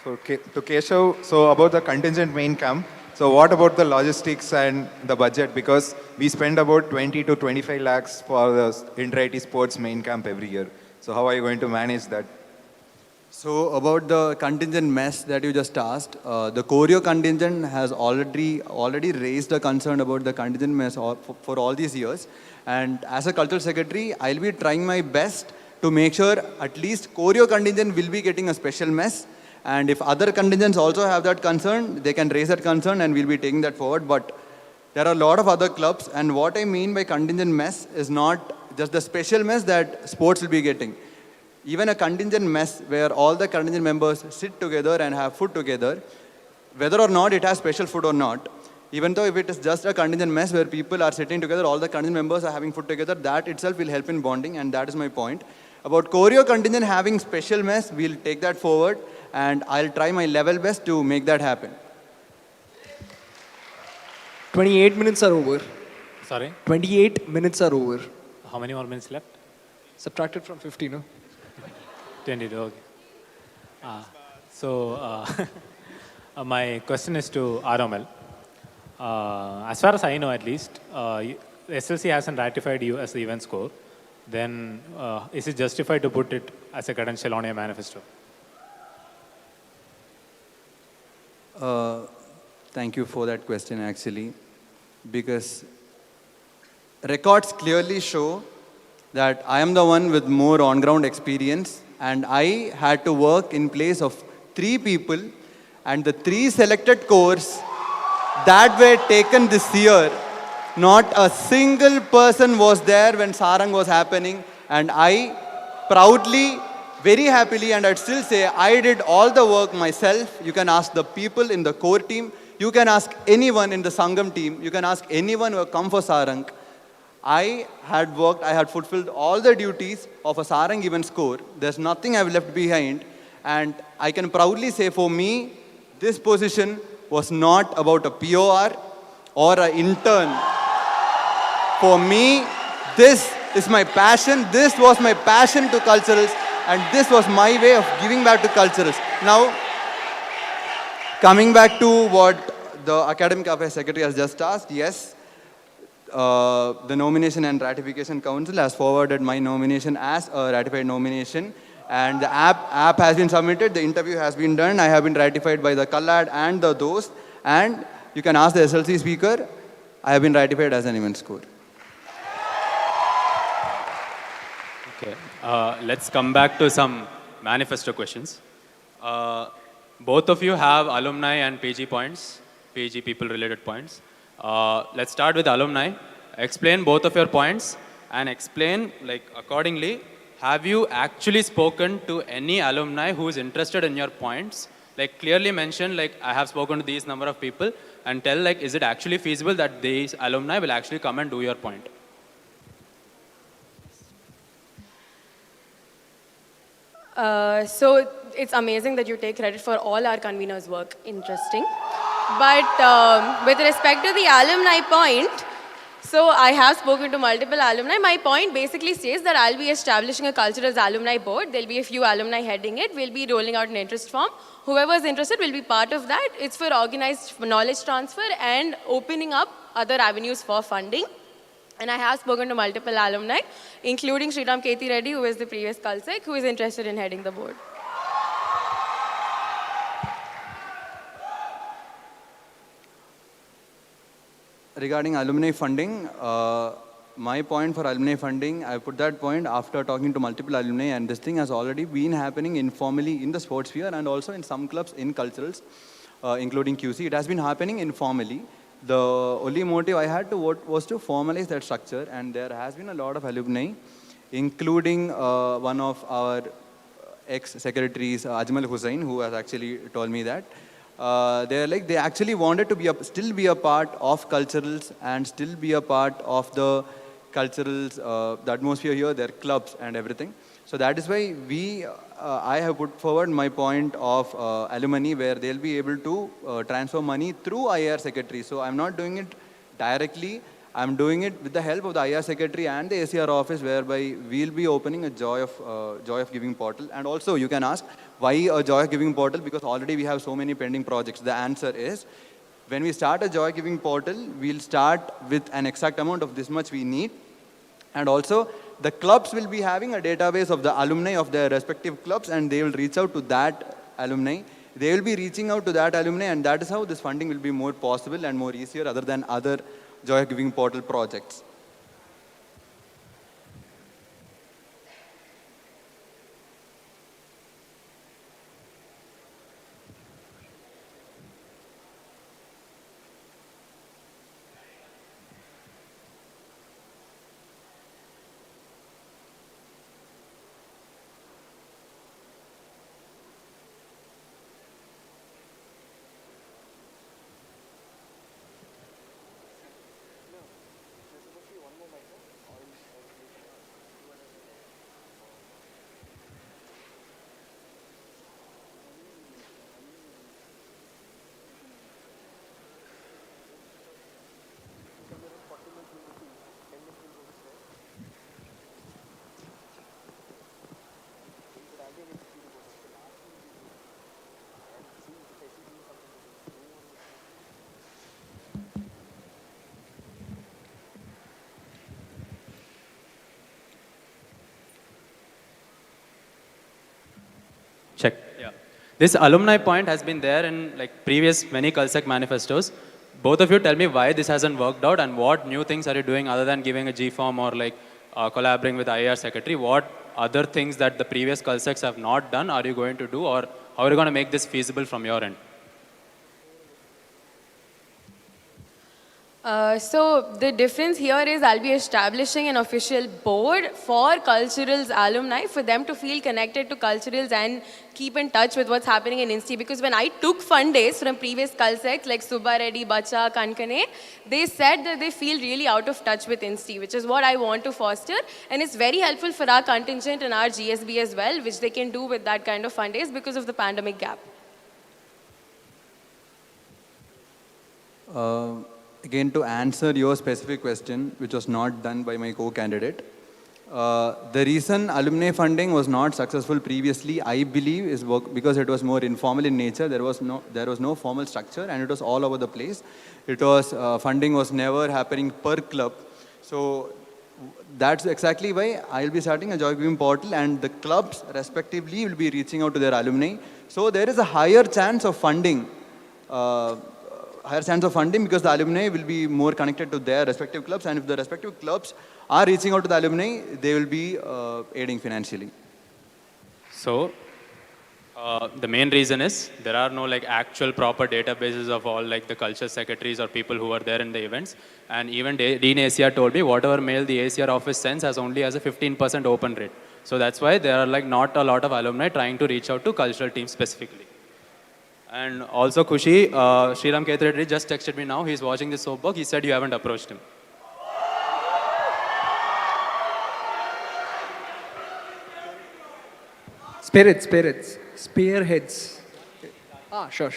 To Keshav, so about the contingent main camp, so what about the logistics and the budget? Because we spend about 20 to 25 lakhs for the inter-IT sports main camp every year. So how are you going to manage that? So about the contingent mess that you just asked, the choreo contingent has already raised a concern about the contingent mess for all these years. And as a cultural secretary, I'll be trying my best to make sure at least choreo contingent will be getting a special mess. And if other contingents also have that concern, they can raise that concern and we'll be taking that forward. But there are a lot of other clubs, and what I mean by contingent mess is not just the special mess that sports will be getting. Even a contingent mess where all the contingent members sit together and have food together, whether or not it has special food or not, even though if it is just a contingent mess where people are sitting together, all the contingent members are having food together, that itself will help in bonding, and that is my point. About choreo contingent having special mess, we'll take that forward and I'll try my level best to make that happen. 28 minutes are over. Sorry? 28 minutes are over. How many more minutes left? Subtracted from 50, no? 22, okay. So, my question is to Aramal. As far as I know, at least, SLC hasn't ratified you as the event score. Then, is it justified to put it as a credential on your manifesto? Thank you for that question, actually, because records clearly show that I am the one with more on-ground experience, and I had to work in place of 3 people, and the 3 selected cores that were taken this year, not a single person was there when Sarang was happening, and I proudly, very happily, and I'd still say I did all the work myself. You can ask the people in the core team, you can ask anyone in the Sangam team, you can ask anyone who have come for Sarang. I had worked, I had fulfilled all the duties of a Sarang event score. There's nothing I've left behind, and I can proudly say for me, this position was not about a POR or an intern. For me, this is my passion. This was my passion to culturals, and this was my way of giving back to culturals. Now, coming back to what the Academic Affairs Secretary has just asked, yes, the Nomination and Ratification Council has forwarded my nomination as a ratified nomination, and the app has been submitted, the interview has been done, I have been ratified by the Kallad and the DOST, and you can ask the SLC speaker, I have been ratified as an event score. Okay, let's come back to some manifesto questions. Both of you have alumni and PG points, PG people related points. Let's start with alumni. Explain both of your points and explain, like, accordingly, have you actually spoken to any alumni who is interested in your points? Like, clearly mention, like, I have spoken to these number of people, and tell, like, is it actually feasible that these alumni will actually come and do your point? So it's amazing that you take credit for all our conveners' work. Interesting. But with respect to the alumni point, so I have spoken to multiple alumni. My point basically says that I'll be establishing a culturals alumni board. There'll be a few alumni heading it. We'll be rolling out an interest form. Whoever is interested will be part of that. It's for organized knowledge transfer and opening up other avenues for funding. And I have spoken to multiple alumni, including Sriram Keti Reddy, who is the previous Culsec, who is interested in heading the board. Regarding alumni funding, my point for alumni funding, I put that point after talking to multiple alumni, and this thing has already been happening informally in the sports sphere and also in some clubs in culturals, including QC. It has been happening informally. The only motive I had to vote was to formalize that structure, and there has been a lot of alumni, including one of our ex-secretaries, Ajmal Hussain, who has actually told me that. They actually wanted to still be a part of culturals and still be a part of the culturals, the atmosphere here, their clubs and everything. So that is why I have put forward my point of alumni, where they'll be able to transfer money through IR secretary. So I'm not doing it directly. I'm doing it with the help of the IR secretary and the ACR office, whereby we'll be opening a Joy of Giving portal. And also you can ask, why a Joy of Giving portal? Because already we have so many pending projects. The answer is, when we start a Joy Giving portal, we'll start with an exact amount of this much we need. And also, the clubs will be having a database of the alumni of their respective clubs, and they will reach out to that alumni. They will be reaching out to that alumni, and that is how this funding will be more possible and more easier other than other Joy of Giving portal projects. Check. Yeah. This alumni point has been there in like previous many Culsec manifestos. Both of you tell me why this hasn't worked out and what new things are you doing other than giving a G form or like collaborating with IAR secretary. What other things that the previous Culsecs have not done are you going to do, or how are you going to make this feasible from your end? So the difference here is I'll be establishing an official board for culturals alumni for them to feel connected to culturals and keep in touch with what's happening in Insti. Because when I took fund days from previous Culsecs like Subba Reddy, Bacha, Kankane, they said that they feel really out of touch with Insti, which is what I want to foster. And it's very helpful for our contingent and our GSB as well, which they can do with that kind of fund days because of the pandemic gap. Again, to answer your specific question, which was not done by my co-candidate, the reason alumni funding was not successful previously, I believe, is because it was more informal in nature. There was no formal structure, and it was all over the place. It was funding was never happening per club. So that's exactly why I'll be starting a joy giving portal, and the clubs respectively will be reaching out to their alumni. So there is a higher chance of funding. Higher chance of funding because the alumni will be more connected to their respective clubs, and if the respective clubs are reaching out to the alumni, they will be aiding financially. So the main reason is there are no like actual proper databases of all like the culture secretaries or people who are there in the events, and even Dean ACR told me whatever mail the ACR office sends has only as a 15% open rate. So that's why there are like not a lot of alumni trying to reach out to cultural teams specifically. And also Kushi, Sriram Ketreddy just texted me now. He's watching this Soapbox. He said you haven't approached him. Spirits, spearheads. Sure.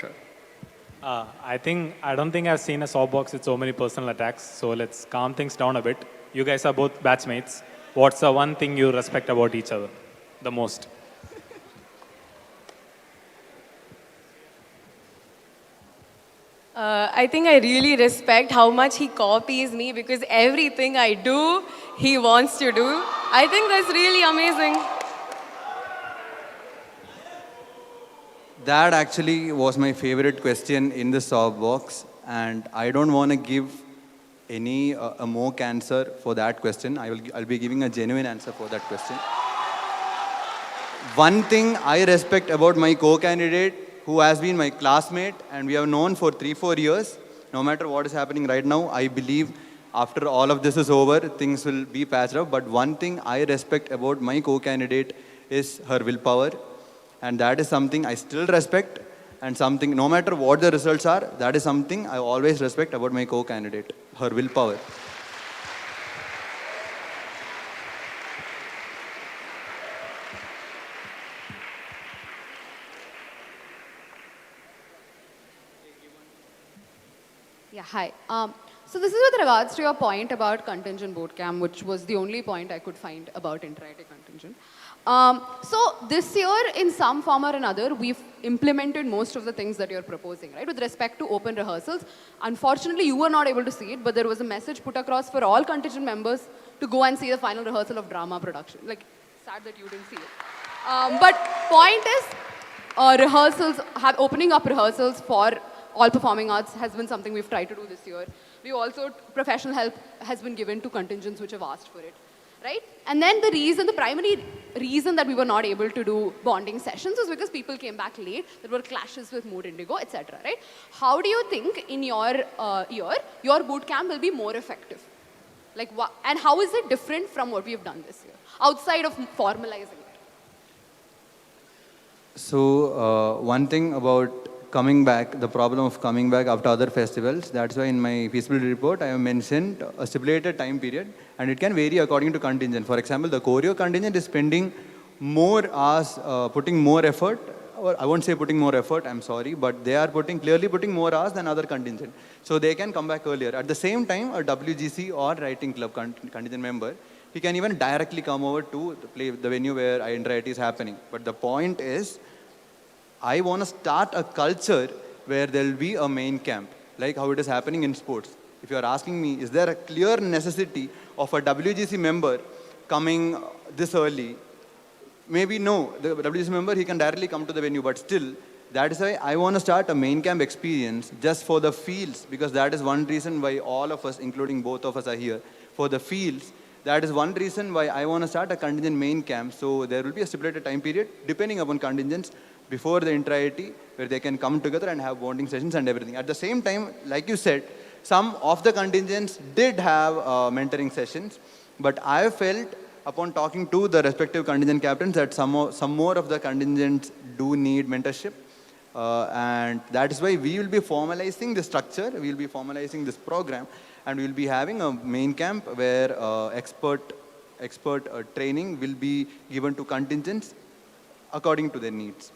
I don't think I've seen a Soapbox with so many personal attacks. So let's calm things down a bit. You guys are both batchmates. What's the one thing you respect about each other the most? I think I really respect how much he copies me because everything I do, he wants to do. I think that's really amazing. That actually was my favorite question in the Soapbox, and I don't want to give any a mock answer for that question. I'll be giving a genuine answer for that question. One thing I respect about my co-candidate, who has been my classmate and we have known for 3-4 years, no matter what is happening right now, I believe after all of this is over, things will be patched up. But one thing I respect about my co-candidate is her willpower. And that is something I still respect, and something, no matter what the results are, that is something I always respect about my co-candidate, her willpower. Yeah, hi. So this is with regards to your point about contingent bootcamp, which was the only point I could find about inter-IT contingent. So this year, in some form or another, we've implemented most of the things that you're proposing, right? With respect to open rehearsals. Unfortunately, you were not able to see it, but there was a message put across for all contingent members to go and see the final rehearsal of drama production. Like, sad that you didn't see it. But point is, rehearsals, opening up rehearsals for all performing arts has been something we've tried to do this year. We also, professional help has been given to contingents which have asked for it, right? And then the primary reason that we were not able to do bonding sessions was because people came back late, there were clashes with Mood Indigo, etc., right? How do you think in your year, your boot camp will be more effective? Like, and how is it different from what we've done this year, outside of formalizing it? So, one thing about coming back, the problem of coming back after other festivals, that's why in my feasibility report I have mentioned a stipulated time period, and it can vary according to contingent. For example, the choreo contingent is spending more hours, putting more effort, or I won't say putting more effort, I'm sorry, but they are clearly putting more hours than other contingent. So they can come back earlier. At the same time, a WGC or writing club contingent member, he can even directly come over to the venue where inter-IT is happening. But the point is, I want to start a culture where there will be a main camp, like how it is happening in sports. If you are asking me, is there a clear necessity of a WGC member coming this early? maybe no, the WGC member, he can directly come to the venue, but still, that is why I want to start a main camp experience just for the fields, because that is one reason why all of us, including both of us, are here. For the fields, that is one reason why I want to start a contingent main camp. So there will be a stipulated time period, depending upon contingents, before the intra-IIT, where they can come together and have bonding sessions and everything. At the same time, like you said, some of the contingents did have mentoring sessions, but I felt upon talking to the respective contingent captains that some more of the contingents do need mentorship. And that is why we will be formalizing the structure, we will be formalizing this program, and we will be having a main camp where expert training will be given to contingents according to their needs.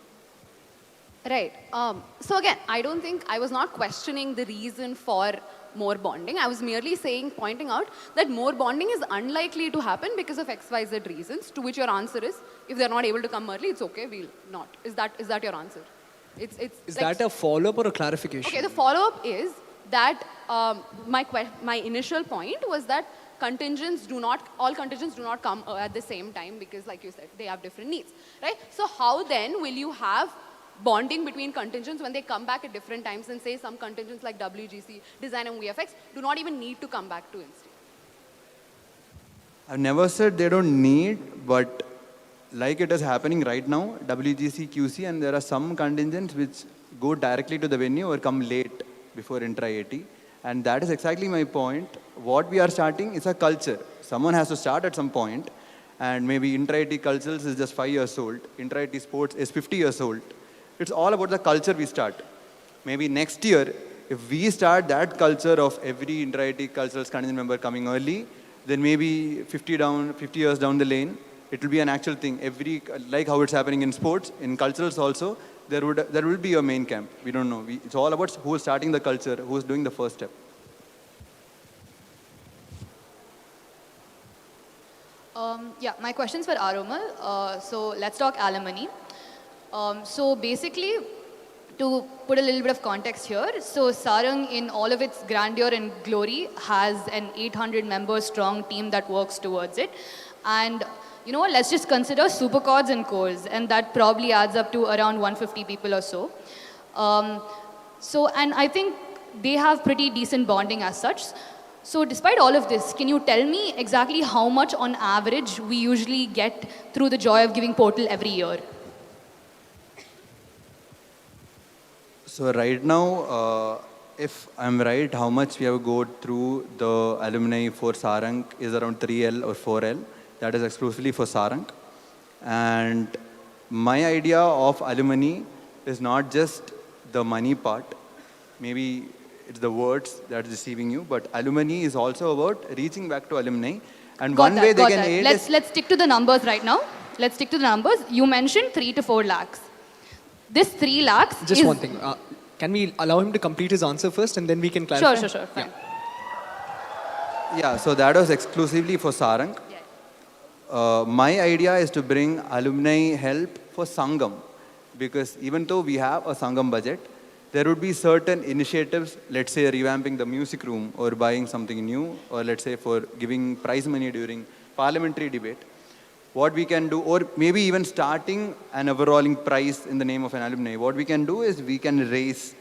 Right. So again, I don't think, I was not questioning the reason for more bonding. I was merely saying, pointing out that more bonding is unlikely to happen because of XYZ reasons, to which your answer is, if they're not able to come early, it's okay, we'll not. Is that your answer? It's Is like, that a follow-up or a clarification? okay, the follow-up is that my initial point was that all contingents do not come at the same time because, like you said, they have different needs, right? So how then will you have bonding between contingents when they come back at different times, and say some contingents like WGC, Design and VFX do not even need to come back to Insti? I've never said they don't need, but like it is happening right now, WGC, QC, and there are some contingents which go directly to the venue or come late before intra-IIT. And that is exactly my point. What we are starting is a culture. Someone has to start at some point, and maybe intra-IIT cultures is just 5 years old. Intra-IIT sports is 50 years old. It's all about the culture we start. Maybe next year, if we start that culture of every intra-IIT cultures contingent member coming early, then maybe 50 years down the lane, it will be an actual thing. Like how it's happening in sports, in culturals also, there will be a main camp. We don't know. It's all about who is starting the culture, who is doing the first step. Yeah, my question's for Aramal. So let's talk Alumni. So basically, to put a little bit of context here, so Sarang, in all of its grandeur and glory, has an 800 member strong team that works towards it. And you know what, let's just consider supercords and cores, and that probably adds up to around 150 people or so. And I think they have pretty decent bonding as such. So despite all of this, can you tell me exactly how much on average we usually get through the Joy of Giving portal every year? So right now, if I'm right, how much we have gone through the alumni for Sarang is around 3L or 4L. That is exclusively for Sarang. And my idea of alumni is not just the money part. Maybe it's the words that is deceiving you, but alumni is also about reaching back to alumni. And one way they can aid is... Let's stick to the numbers right now. Let's stick to the numbers. You mentioned 3 to 4 lakhs. This 3 lakhs Just is... one thing. Can we allow him to complete his answer first and then we can clarify? Sure, fine. Yeah, so that was exclusively for Sarang. My idea is to bring alumni help for Sangam, because even though we have a Sangam budget, there would be certain initiatives, let's say revamping the music room or buying something new, or let's say for giving prize money during parliamentary debate. What we can do, or maybe even starting an overalling prize in the name of an alumni, what we can do is we can raise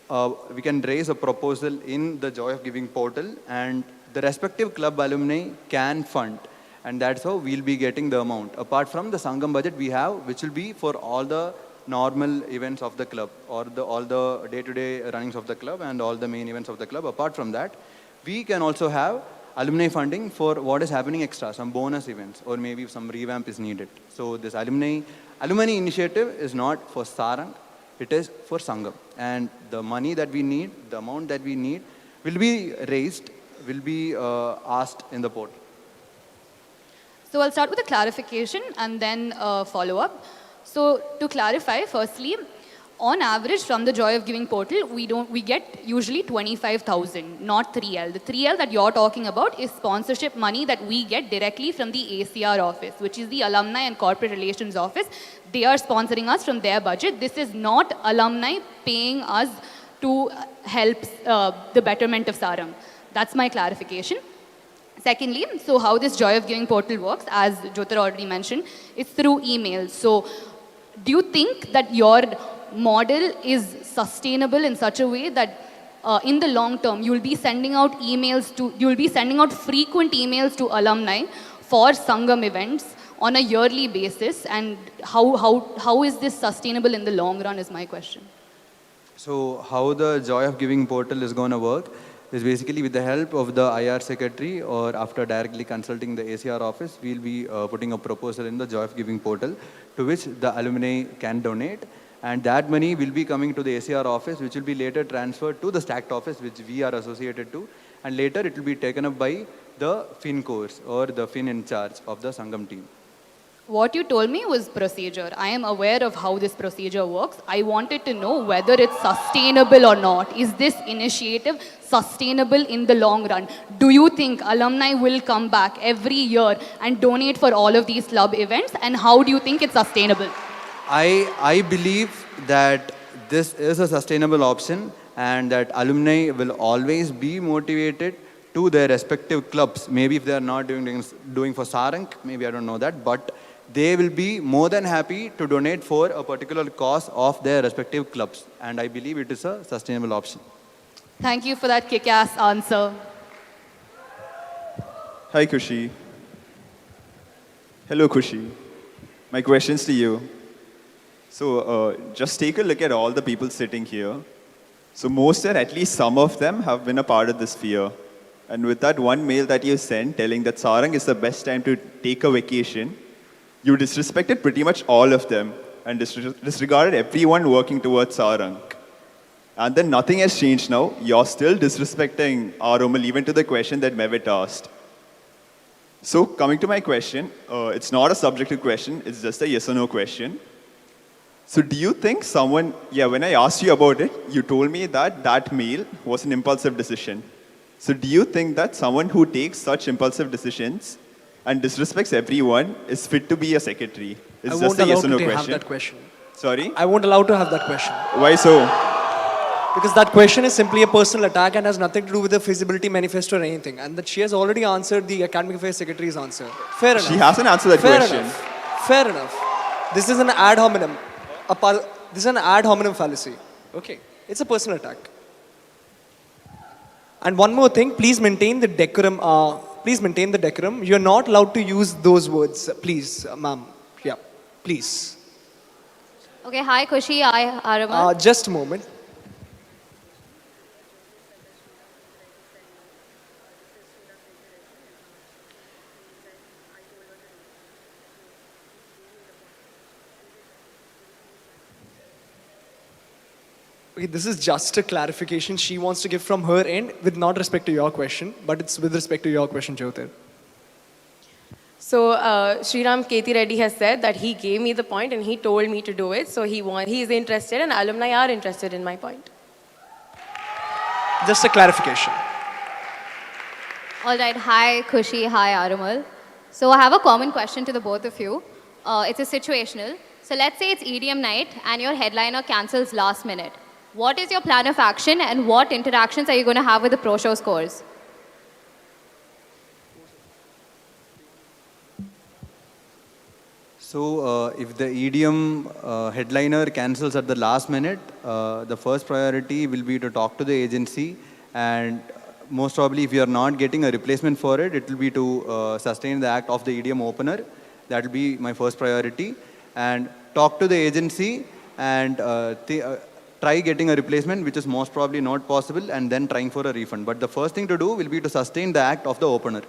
a proposal in the Joy of Giving portal, and the respective club alumni can fund. And that's how we'll be getting the amount. Apart from the Sangam budget we have, which will be for all the normal events of the club, or all the day-to-day runnings of the club and all the main events of the club. Apart from that, we can also have alumni funding for what is happening extra, some bonus events, or maybe some revamp is needed. So this alumni initiative is not for Sarang, it is for Sangam. And the money that we need, the amount that we need, will be raised, will be asked in the portal. So I'll start with a clarification and then follow up. So to clarify, firstly, on average from the Joy of Giving portal, we get usually 25,000, not 3L. The 3L that you're talking about is sponsorship money that we get directly from the ACR office, which is the Alumni and Corporate Relations office. They are sponsoring us from their budget. This is not alumni paying us to help the betterment of Sarang. That's my clarification. Secondly, so how this Joy of Giving portal works, as Jyotir already mentioned, is through emails. So do you think that your model is sustainable in such a way that in the long term, you'll be sending out frequent emails to alumni for Sangam events on a yearly basis? And how is this sustainable in the long run is my question. So how the Joy of Giving portal is going to work is basically with the help of the IR secretary, or after directly consulting the ACR office, we'll be putting a proposal in the Joy of Giving portal to which the alumni can donate. And that money will be coming to the ACR office, which will be later transferred to the stacked office, which we are associated to. And later it will be taken up by the Fin course, or the Fin in charge of the Sangam team. What you told me was procedure. I am aware of how this procedure works. I wanted to know whether it's sustainable or not. Is this initiative sustainable in the long run? Do you think alumni will come back every year and donate for all of these club events? And how do you think it's sustainable? I believe that this is a sustainable option, and that alumni will always be motivated to their respective clubs. Maybe if they are not doing for Sarang, maybe I don't know that, but they will be more than happy to donate for a particular cause of their respective clubs. And I believe it is a sustainable option. Thank you for that kick-ass answer. Hi, Kushi. Hello, Kushi. My question's to you. So just take a look at all the people sitting here. So most, or at least some of them, have been a part of this fear. And with that one mail that you sent telling that Sarang is the best time to take a vacation, you disrespected pretty much all of them and disregarded everyone working towards Sarang. And then nothing has changed now. You're still disrespecting Aramal, even to the question that Mevit asked. So coming to my question, it's not a subjective question, it's just a yes or no question. So do you think someone, when I asked you about it, you told me that that mail was an impulsive decision. So do you think that someone who takes such impulsive decisions and disrespects everyone is fit to be a secretary? It's just a yes or no question. I won't allow to have that question. Sorry? I won't allow to have that question. Why so? Because that question is simply a personal attack and has nothing to do with the feasibility manifesto or anything. And that she has already answered the academic affairs secretary's answer. Fair enough. She hasn't answered that question. Fair enough. This is an ad hominem. This is an ad hominem fallacy. Okay. It's a personal attack. And one more thing, please maintain the decorum. You're not allowed to use those words. Please, ma'am. Yeah, please. Okay, hi Kushi, hi Aramal. Just a moment. Okay, this is just a clarification she wants to give from her end with not respect to your question, but it's with respect to your question, Jyotir. So Sriram Keti Reddy has said that he gave me the point and he told me to do it. So he is interested and alumni are interested in my point. Just a clarification. All right, hi Kushi, hi Aramal. So I have a common question to the both of you. It's a situational. So let's say it's EDM night and your headliner cancels last minute. What is your plan of action and what interactions are you going to have with the pro show scores? So if the EDM headliner cancels at the last minute, the first priority will be to talk to the agency, and most probably if you are not getting a replacement for it, it will be to sustain the act of the EDM opener. That will be my first priority. And talk to the agency and try getting a replacement, which is most probably not possible, and then trying for a refund. But the first thing to do will be to sustain the act of the opener.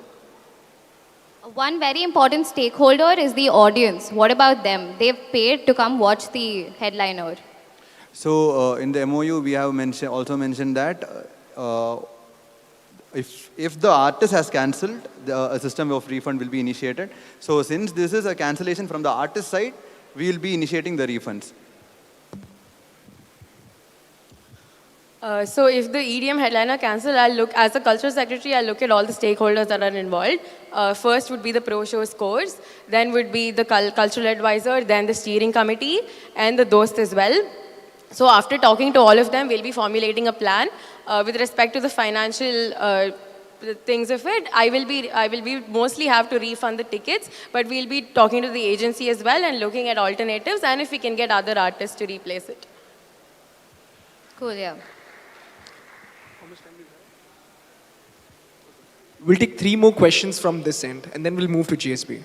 One very important stakeholder is the audience. What about them? They've paid to come watch the headliner. So in the MOU, we have also mentioned that if the artist has cancelled, a system of refund will be initiated. So since this is a cancellation from the artist side, we will be initiating the refunds. So if the EDM headliner cancels, as a cultural secretary, I'll look at all the stakeholders that are involved. First would be the pro show scores, then would be the cultural advisor, then the steering committee, and the dost as well. So after talking to all of them, we'll be formulating a plan with respect to the financial things of it, I will be mostly have to refund the tickets, but we'll be talking to the agency as well and looking at alternatives and if we can get other artists to replace it. Cool, yeah. We'll take 3 more questions from this end, and then we'll move to GSB.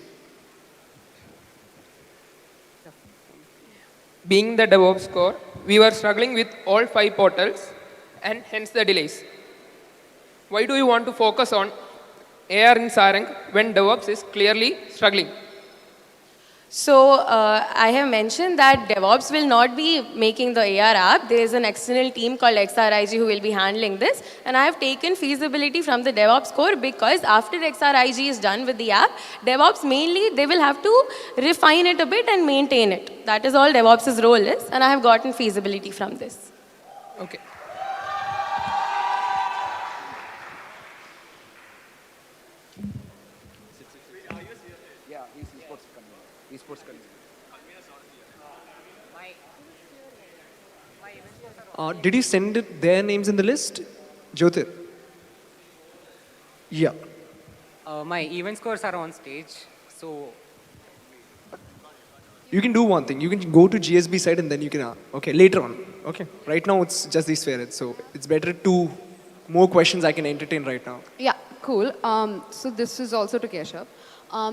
Being the DevOps core, we were struggling with all 5 portals and hence the delays. Why do you want to focus on AR in Sarang when DevOps is clearly struggling? So I have mentioned that DevOps will not be making the AR app. There is an external team called XRIG who will be handling this. And I have taken feasibility from the DevOps core because after XRIG is done with the app, DevOps mainly, they will have to refine it a bit and maintain it. That is all DevOps' role is. And I have gotten feasibility from this. Okay. Did you send their names in the list? Jyotir? Yeah. My event scores are on stage, so... You can do one thing. You can go to GSB side and then you can, okay, later on. Okay. Right now it's just these spheres. So it's better 2 more questions I can entertain right now. Yeah, cool. So this is also to Keshav.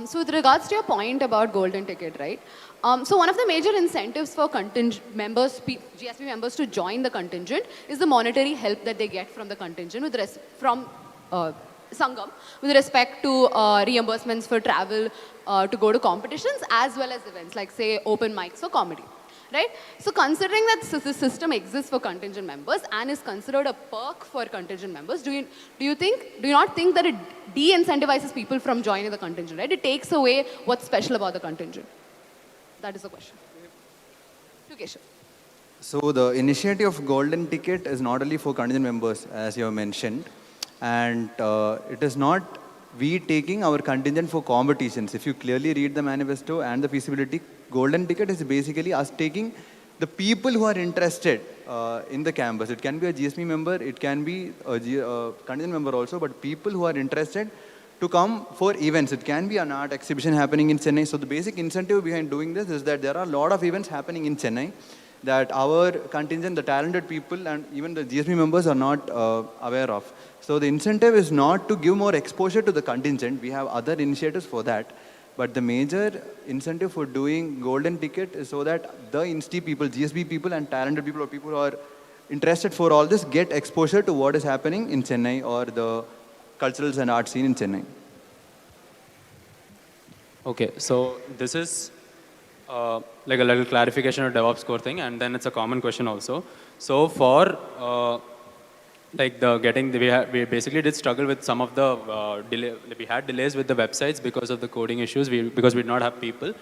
So with regards to your point about golden ticket, right? So one of the major incentives for contingent members, GSB members to join the contingent is the monetary help that they get from the contingent from Sangam with respect to reimbursements for travel to go to competitions as well as events like say open mics or comedy. Right? So considering that this system exists for contingent members and is considered a perk for contingent members, do you not think that it de-incentivizes people from joining the contingent, right? It takes away what's special about the contingent. That is the question. To Keshav. So the initiative of golden ticket is not only for contingent members, as you have mentioned, and it is not we taking our contingent for competitions. If you clearly read the manifesto and the feasibility, golden ticket is basically us taking the people who are interested in the campus. It can be a GSB member, it can be a contingent member also, but people who are interested to come for events. It can be an art exhibition happening in Chennai. So the basic incentive behind doing this is that there are a lot of events happening in Chennai that our contingent, the talented people and even the GSB members are not aware of. So the incentive is not to give more exposure to the contingent. We have other initiatives for that. But the major incentive for doing golden ticket is so that the Insti people, GSB people and talented people or people who are interested for all this get exposure to what is happening in Chennai or the culturals and art scene in Chennai. Okay, so this is like a little clarification of DevOps core thing, and then it's a common question also. So for like we basically did struggle with some of the we had delays with the websites because of the coding issues, because we did not have people.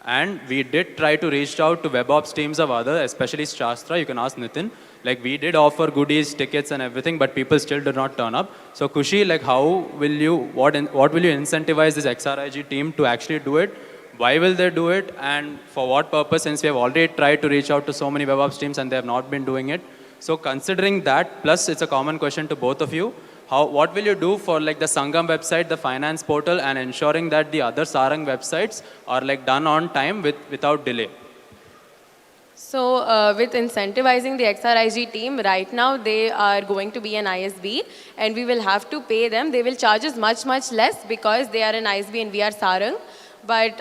And we did try to reach out to WebOps teams of other, especially Shastra, you can ask Nitin. Like we did offer goodies, tickets and everything, but people still did not turn up. So Kushi, like what will you incentivize this XRIG team to actually do it? Why will they do it? And for what purpose, since we have already tried to reach out to so many WebOps teams and they have not been doing it. So considering that, plus it's a common question to both of you, what will you do for like the Sangam website, the finance portal, and ensuring that the other Sarang websites are like done on time without delay? So with incentivizing the XRIG team, right now they are going to be an ISB and we will have to pay them. They will charge us much, much less because they are an ISB and we are Sarang. But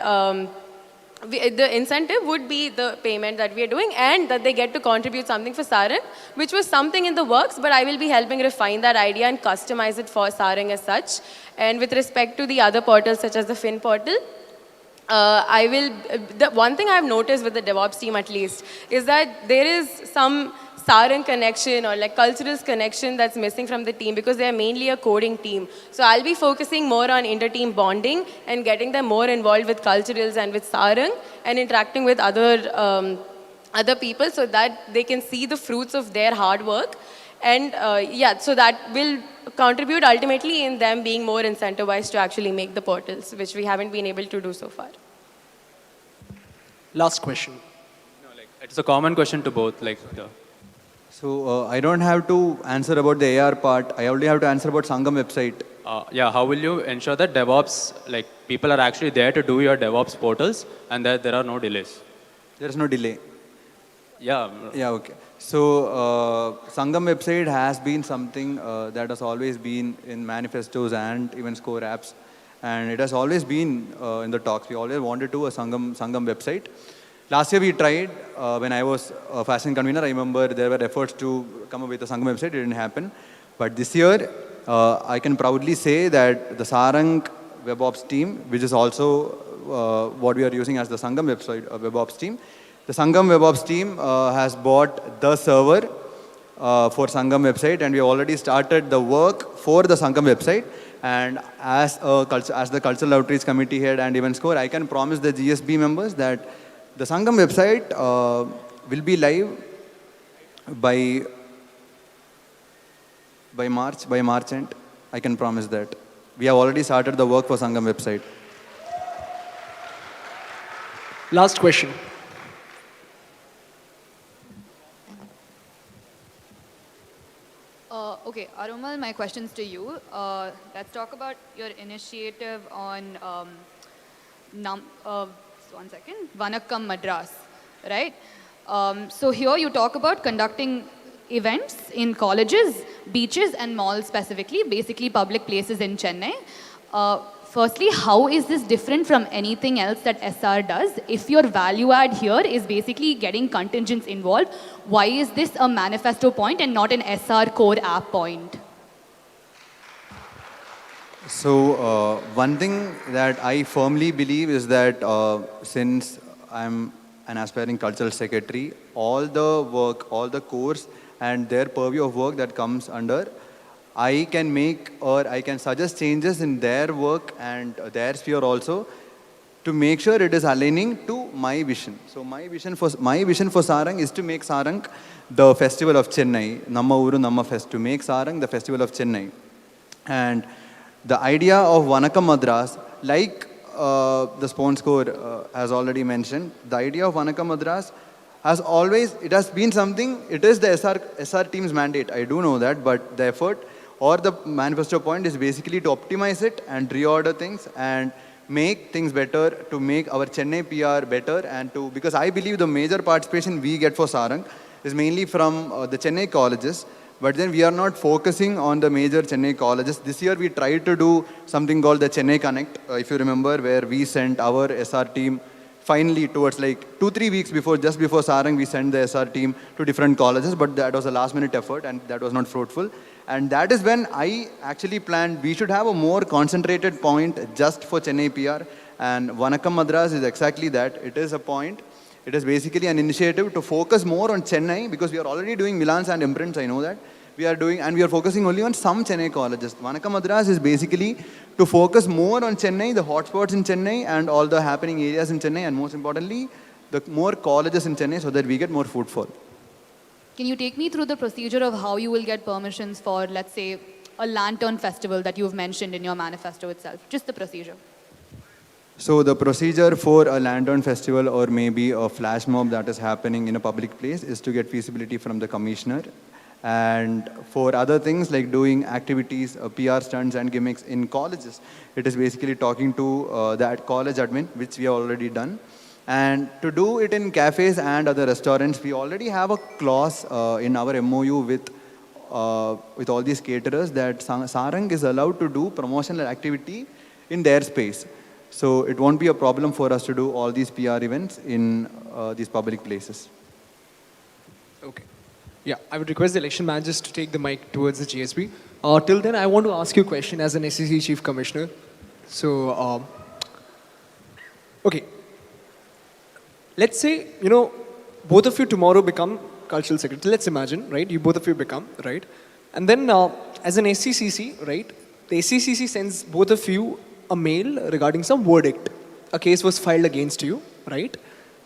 the incentive would be the payment that we are doing and that they get to contribute something for Sarang, which was something in the works, but I will be helping refine that idea and customize it for Sarang as such. And with respect to the other portals such as the Fin portal, the one thing I've noticed with the DevOps team at least is that there is some Sarang connection or like culturals connection that's missing from the team because they are mainly a coding team. So I'll be focusing more on inter-team bonding and getting them more involved with culturals and with Sarang and interacting with other people so that they can see the fruits of their hard work. And so that will contribute ultimately in them being more incentivized to actually make the portals, which we haven't been able to do so far. Last question. No, like, it's a common question to both. So I don't have to answer about the AR part. I only have to answer about Sangam website. how will you ensure that DevOps, like people are actually there to do your DevOps portals and that there are no delays? There is no delay. Yeah. Yeah, okay. So, Sangam website has been something that has always been in manifestos and even score apps. And it has always been in the talks. We always wanted to a Sangam website. Last year we tried, when I was a fashion convener, I remember there were efforts to come up with a Sangam website. It didn't happen. But this year, I can proudly say that the Sarang WebOps team, which is also what we are using as the Sangam website WebOps team, the Sangam WebOps team has bought the server for Sangam website, and we already started the work for the Sangam website. And as the Cultural Outreach Committee head and event score, I can promise the GSB members that the Sangam website will be live by March end. I can promise that. We have already started the work for Sangam website. Last question. Okay, Aramal, my question's to you. Let's talk about your initiative on Vanakkam Madras, right? So here you talk about conducting events in colleges, beaches and malls specifically, basically public places in Chennai. Firstly, how is this different from anything else that SR does? If your value add here is basically getting contingents involved, why is this a manifesto point and not an SR core app point? So one thing that I firmly believe is that since I'm an aspiring cultural secretary, all the work, all the course and their purview of work that comes under, I can make or I can suggest changes in their work and their sphere also to make sure it is aligning to my vision. So my vision for Sarang is to make Sarang the festival of Chennai, Namma Uru Namma Fest, to make Sarang the festival of Chennai. And the idea of Vanakkam Madras, like the sponsor has already mentioned, the idea of Vanakkam Madras has always, it has been something, it is the SR team's mandate. I do know that, but the effort or the manifesto point is basically to optimize it and reorder things and make things better, to make our Chennai PR better, and to, because I believe the major participation we get for Sarang is mainly from the Chennai colleges, but then we are not focusing on the major Chennai colleges. This year we tried to do something called the Chennai Connect, if you remember, where we sent our SR team finally towards like 2-3 weeks before, just before Sarang, we sent the SR team to different colleges, but that was a last minute effort and that was not fruitful. And that is when I actually planned we should have a more concentrated point just for Chennai PR. And Vanakkam Madras is exactly that. It is a point. It is basically an initiative to focus more on Chennai, because we are already doing Milans and imprints, I know that. We are doing, and we are focusing only on some Chennai colleges. Vanakkam Madras is basically to focus more on Chennai, the hotspots in Chennai and all the happening areas in Chennai, and most importantly, the more colleges in Chennai, so that we get more footfall. Can you take me through the procedure of how you will get permissions for, let's say, a lantern festival that you've mentioned in your manifesto itself? Just the procedure. So the procedure for a lantern festival or maybe a flash mob that is happening in a public place is to get feasibility from the commissioner. And for other things like doing activities, PR stunts and gimmicks in colleges, it is basically talking to that college admin, which we have already done. And to do it in cafes and other restaurants, we already have a clause in our MOU with all these caterers that Sarang is allowed to do promotional activity in their space. So it won't be a problem for us to do all these PR events in these public places. Okay. Yeah, I would request the election managers to take the mic towards the GSP. Till then, I want to ask you a question as an SEC Chief Commissioner. So, okay. Let's say, both of you tomorrow become cultural secretary. Let's imagine, right? You both of you become, right? And then as an SECC, right? The SECC sends both of you a mail regarding some verdict. A case was filed against you, right?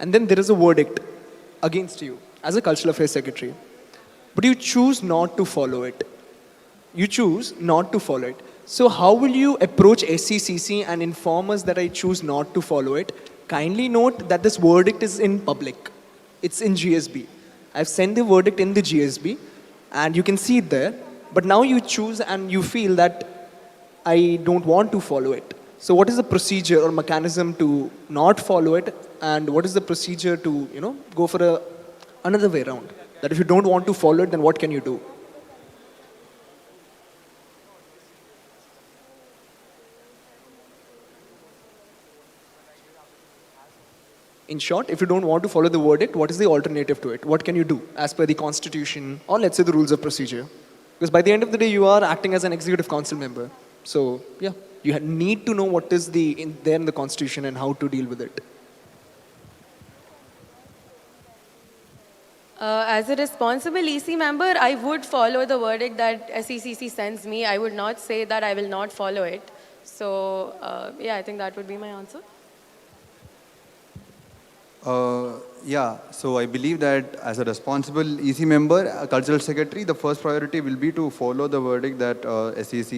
And then there is a verdict against you as a cultural affairs secretary. But you choose not to follow it. You choose not to follow it. So how will you approach SECC and inform us that I choose not to follow it? Kindly note that this verdict is in public. It's in GSB. I've sent the verdict in the GSB and you can see it there. But now you choose and you feel that I don't want to follow it. So what is the procedure or mechanism to not follow it, and what is the procedure to, go for another way around? That if you don't want to follow it, then what can you do? In short, if you don't want to follow the verdict, what is the alternative to it? What can you do as per the constitution or let's say the rules of procedure? Because by the end of the day, you are acting as an executive council member. So, yeah, you need to know what is there in the constitution and how to deal with it. As a responsible EC member, I would follow the verdict that SECC sends me. I would not say that I will not follow it. So, yeah, I think that would be my answer. Yeah, so I believe that as a responsible EC member, a cultural secretary, the first priority will be to follow the verdict that SEC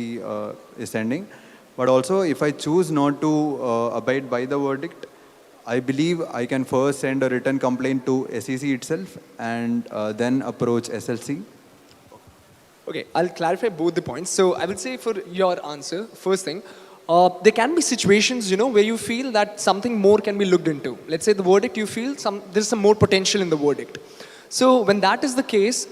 is sending. But also, if I choose not to abide by the verdict, I believe I can first send a written complaint to SEC itself and then approach SLC. Okay, I'll clarify both the points. So I will say for your answer, first thing, there can be situations, where you feel that something more can be looked into. Let's say the verdict, you feel there's some more potential in the verdict. So when that is the case,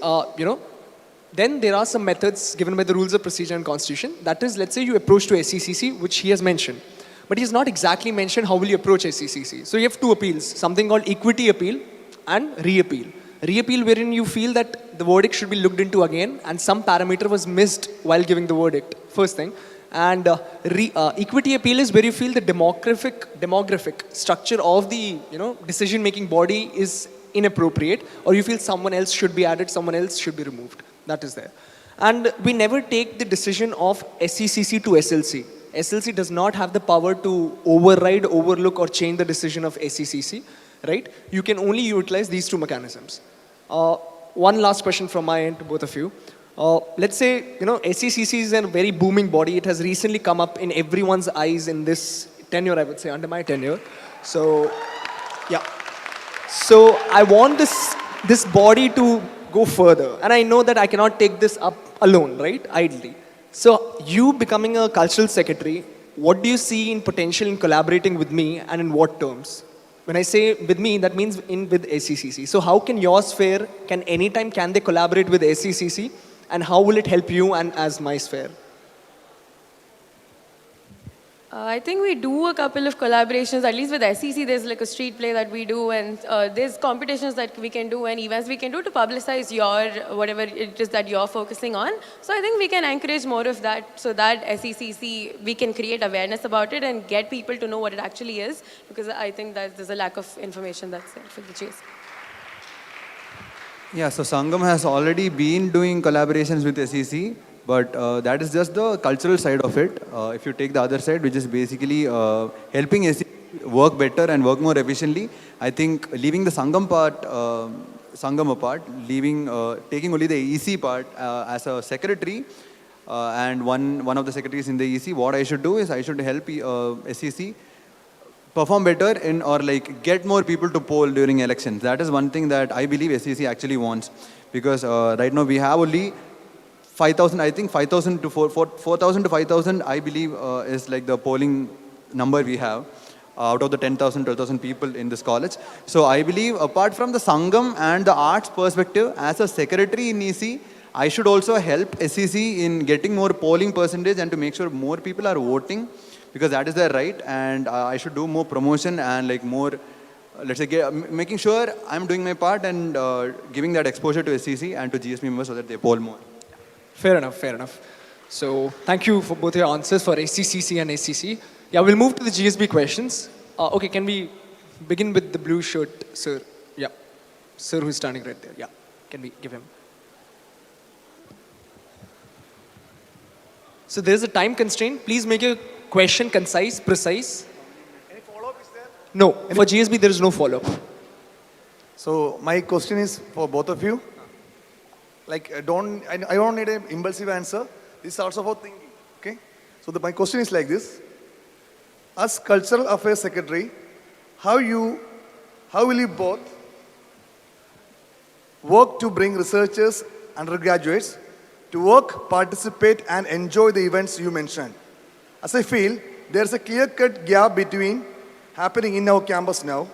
then there are some methods given by the rules of procedure and constitution. That is, let's say you approach to SECC, which he has mentioned. But he has not exactly mentioned how will you approach SECC. So you have two appeals, something called equity appeal and re-appeal. Re-appeal wherein you feel that the verdict should be looked into again and some parameter was missed while giving the verdict, first thing. And equity appeal is where you feel the demographic structure of the decision-making body is inappropriate, or you feel someone else should be added, someone else should be removed. That is there. And we never take the decision of SECC to SLC. SLC does not have the power to override, overlook, or change the decision of SECC, right? You can only utilize these two mechanisms. One last question from my end to both of you. Let's say, SECC is a very booming body. It has recently come up in everyone's eyes in this tenure, I would say, under my tenure. So, yeah. So I want this body to go further. And I know that I cannot take this up alone, right? Idly. So you becoming a cultural secretary, what do you see in potential in collaborating with me and in what terms? When I say with me, that means with SECC. So how can your sphere, can they collaborate with SECC? And how will it help you and as my sphere? I think we do a couple of collaborations, at least with SEC, there's like a street play that we do, and there's competitions that we can do and events we can do to publicize whatever it is that you're focusing on. So I think we can encourage more of that so that SECC, we can create awareness about it and get people to know what it actually is, because I think that there's a lack of information that's there for the chase. Yeah, so Sangam has already been doing collaborations with SEC, but that is just the cultural side of it. If you take the other side, which is basically helping SEC work better and work more efficiently, I think leaving the Sangam apart, taking only the EC part as a secretary and one of the secretaries in the EC, what I should do is I should help SEC perform better or get more people to poll during elections. That is one thing that I believe SEC actually wants, because right now we have only 5,000, I think 5,000 to 4,000 to 5,000, I believe is like the polling number we have out of the 10,000, 12,000 people in this college. So I believe apart from the Sangam and the arts perspective, as a secretary in EC, I should also help SEC in getting more polling percentage and to make sure more people are voting, because that is their right, and I should do more promotion and more, let's say, making sure I'm doing my part and giving that exposure to SEC and to GSB members so that they poll more. Fair enough, fair enough. So thank you for both your answers for SECC and SEC. Yeah, we'll move to the GSB questions. Okay, can we begin with the blue shirt, sir? Yeah, sir who's standing right there. Yeah, can we give him? So there's a time constraint. Please make your question concise, precise. Any follow-up is there? No, for GSB there is no follow-up. So my question is for both of you. I don't need an impulsive answer. This is also about thinking, okay? So my question is like this. As Cultural Affairs Secretary, how will you both work to bring researchers, undergraduates, to work, participate, and enjoy the events you mentioned? As I feel, there's a clear-cut gap between happening in our campus now.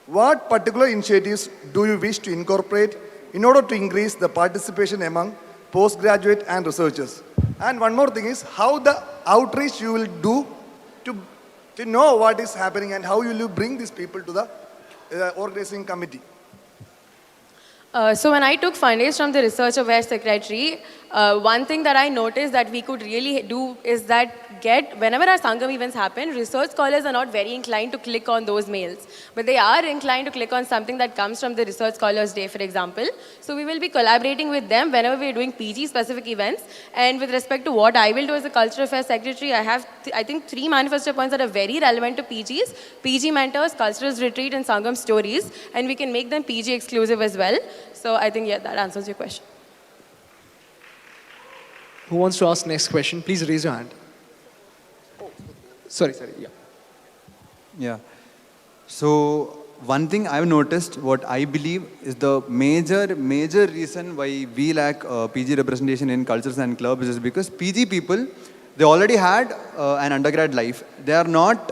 What particular initiatives do you wish to incorporate in order to increase the participation among postgraduate and researchers? And one more thing is how the outreach you will do to know what is happening and how you will bring these people to the organizing committee. So when I took fundraise from the research aware secretary, one thing that I noticed that we could really do is that whenever our Sangam events happen, research scholars are not very inclined to click on those mails. But they are inclined to click on something that comes from the Research Scholars Day, for example. So we will be collaborating with them whenever we are doing PG specific events. And with respect to what I will do as a Cultural Affairs Secretary, I have, I think, 3 manifesto points that are very relevant to PGs. PG mentors, Culturals Retreat, and Sangam stories. And we can make them PG exclusive as well. So I think, yeah, that answers your question. Who wants to ask next question? Please raise your hand. Sorry, yeah. Yeah. So one thing I've noticed, what I believe is the major reason why we lack PG representation in cultures and clubs is because PG people, they already had an undergrad life. They don't want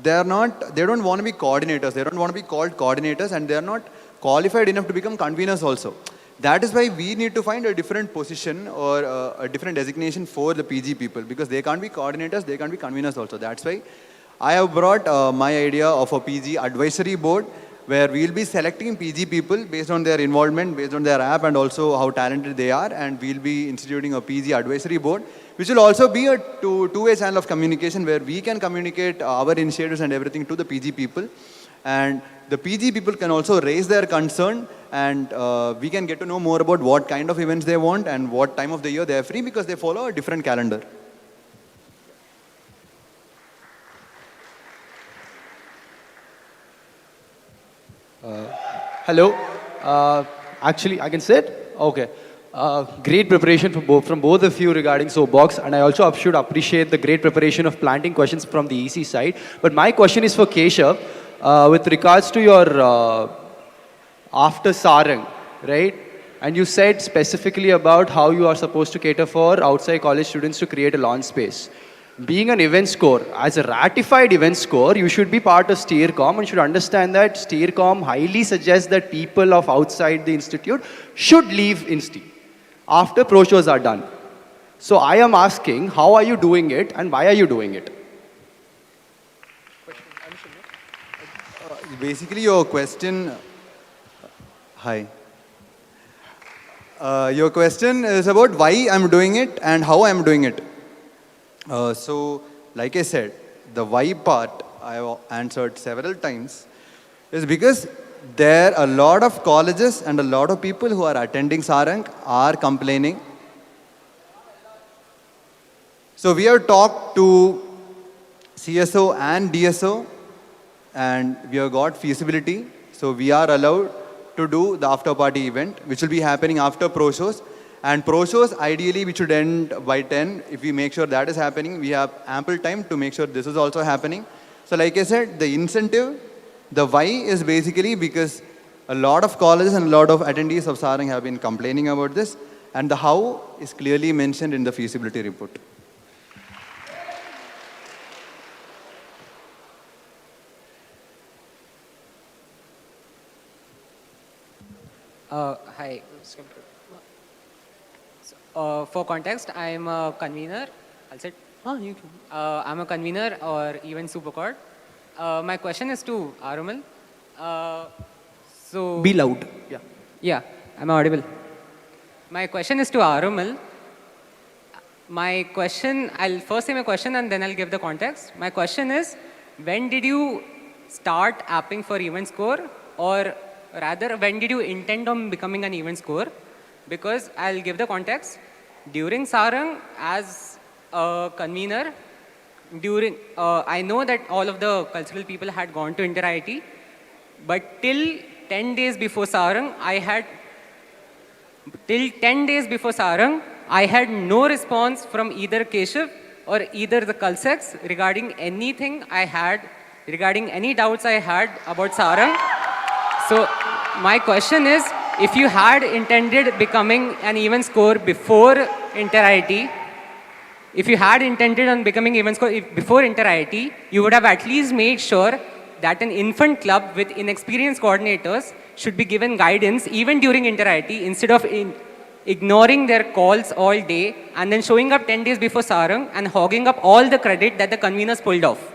to be coordinators. They don't want to be called coordinators, and they are not qualified enough to become conveners also. That is why we need to find a different position or a different designation for the PG people, because they can't be coordinators, they can't be conveners also. That's why I have brought my idea of a PG advisory board, where we will be selecting PG people based on their involvement, based on their app, and also how talented they are, and we'll be instituting a PG advisory board, which will also be a two-way channel of communication where we can communicate our initiatives and everything to the PG people. And the PG people can also raise their concern, and we can get to know more about what kind of events they want and what time of the year they are free, because they follow a different calendar. Hello. Actually, I can sit? Okay. Great preparation from both of you regarding Soapbox, and I also should appreciate the great preparation of planting questions from the EC side. But my question is for Keshav. With regards to your after Sarang, right? And you said specifically about how you are supposed to cater for outside college students to create a launch space. Being an event score, as a ratified event score, you should be part of SteerCom and should understand that SteerCom highly suggests that people of outside the institute should leave Insti after pro shows are done. So I am asking, how are you doing it and why are you doing it? Basically, your question, hi. Your question is about why I'm doing it and how I'm doing it. So, like I said, the why part I have answered several times is because there are a lot of colleges and a lot of people who are attending Sarang are complaining. So we have talked to CSO and DSO, and we have got feasibility, so we are allowed to do the after party event, which will be happening after pro shows. And pro shows, ideally, we should end by 10. If we make sure that is happening, we have ample time to make sure this is also happening. So like I said, the incentive, the why is basically because a lot of colleges and a lot of attendees of Sarang have been complaining about this, and the how is clearly mentioned in the feasibility report. Hi. For context, I'm a convener. I'll sit. I'm a convener or even supercord. My question is to Aramal. So be loud. Yeah. Yeah, I'm audible. My question is to Aramal. My question, I'll first say my question and then I'll give the context. My question is, when did you start apping for event score, or rather, when did you intend on becoming an event score? Because I'll give the context. During Sarang, as a convener, I know that all of the cultural people had gone to Inter-IIT, but till 10 days before Sarang, I had no response from either Keshav or either the Culsex regarding anything I had, regarding any doubts I had about Sarang. So my question is, if you had intended becoming an event score before Inter-IIT, if you had intended on becoming event score before inter-IIT, you would have at least made sure that an infant club with inexperienced coordinators should be given guidance even during inter-IIT instead of ignoring their calls all day and then showing up 10 days before Sarang and hogging up all the credit that the conveners pulled off.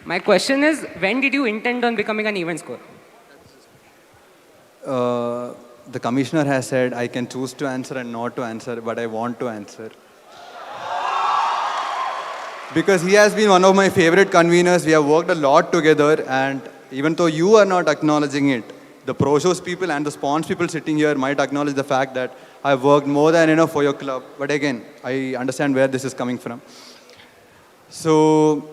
My question is, when did you intend on becoming an event score? The commissioner has said I can choose to answer and not to answer, but I want to answer. Because he has been one of my favorite conveners. We have worked a lot together, and even though you are not acknowledging it, the pro-shows people and the spawns people sitting here might acknowledge the fact that I've worked more than enough for your club. But again, I understand where this is coming from. So,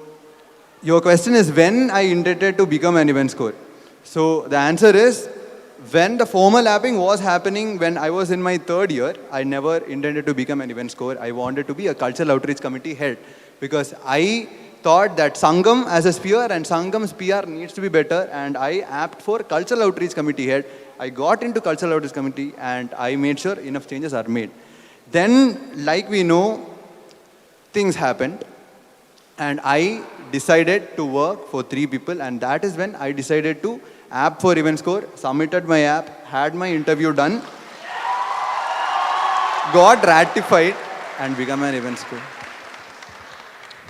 your question is when I intended to become an event score. So, the answer is, when the formal lapping was happening when I was in my third year, I never intended to become an event score. I wanted to be a cultural outreach committee head because I thought that Sangam as a sphere and Sangam's PR needs to be better, and I apt for cultural outreach committee head. I got into cultural outreach committee and I made sure enough changes are made. Then, like we know, things happened and I decided to work for 3 people, and that is when I decided to app for event score, submitted my app, had my interview done, got ratified and become an event score.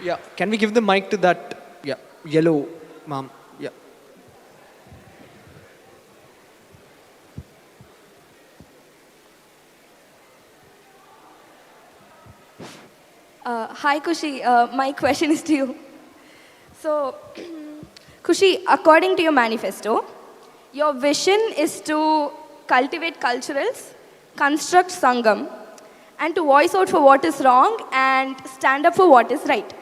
Yeah, can we give the mic to that yellow ma'am? Yeah. Hi Kushi, my question is to you. So, Kushi, according to your manifesto, your vision is to cultivate culturals, construct Sangam, and to voice out for what is wrong and stand up for what is right.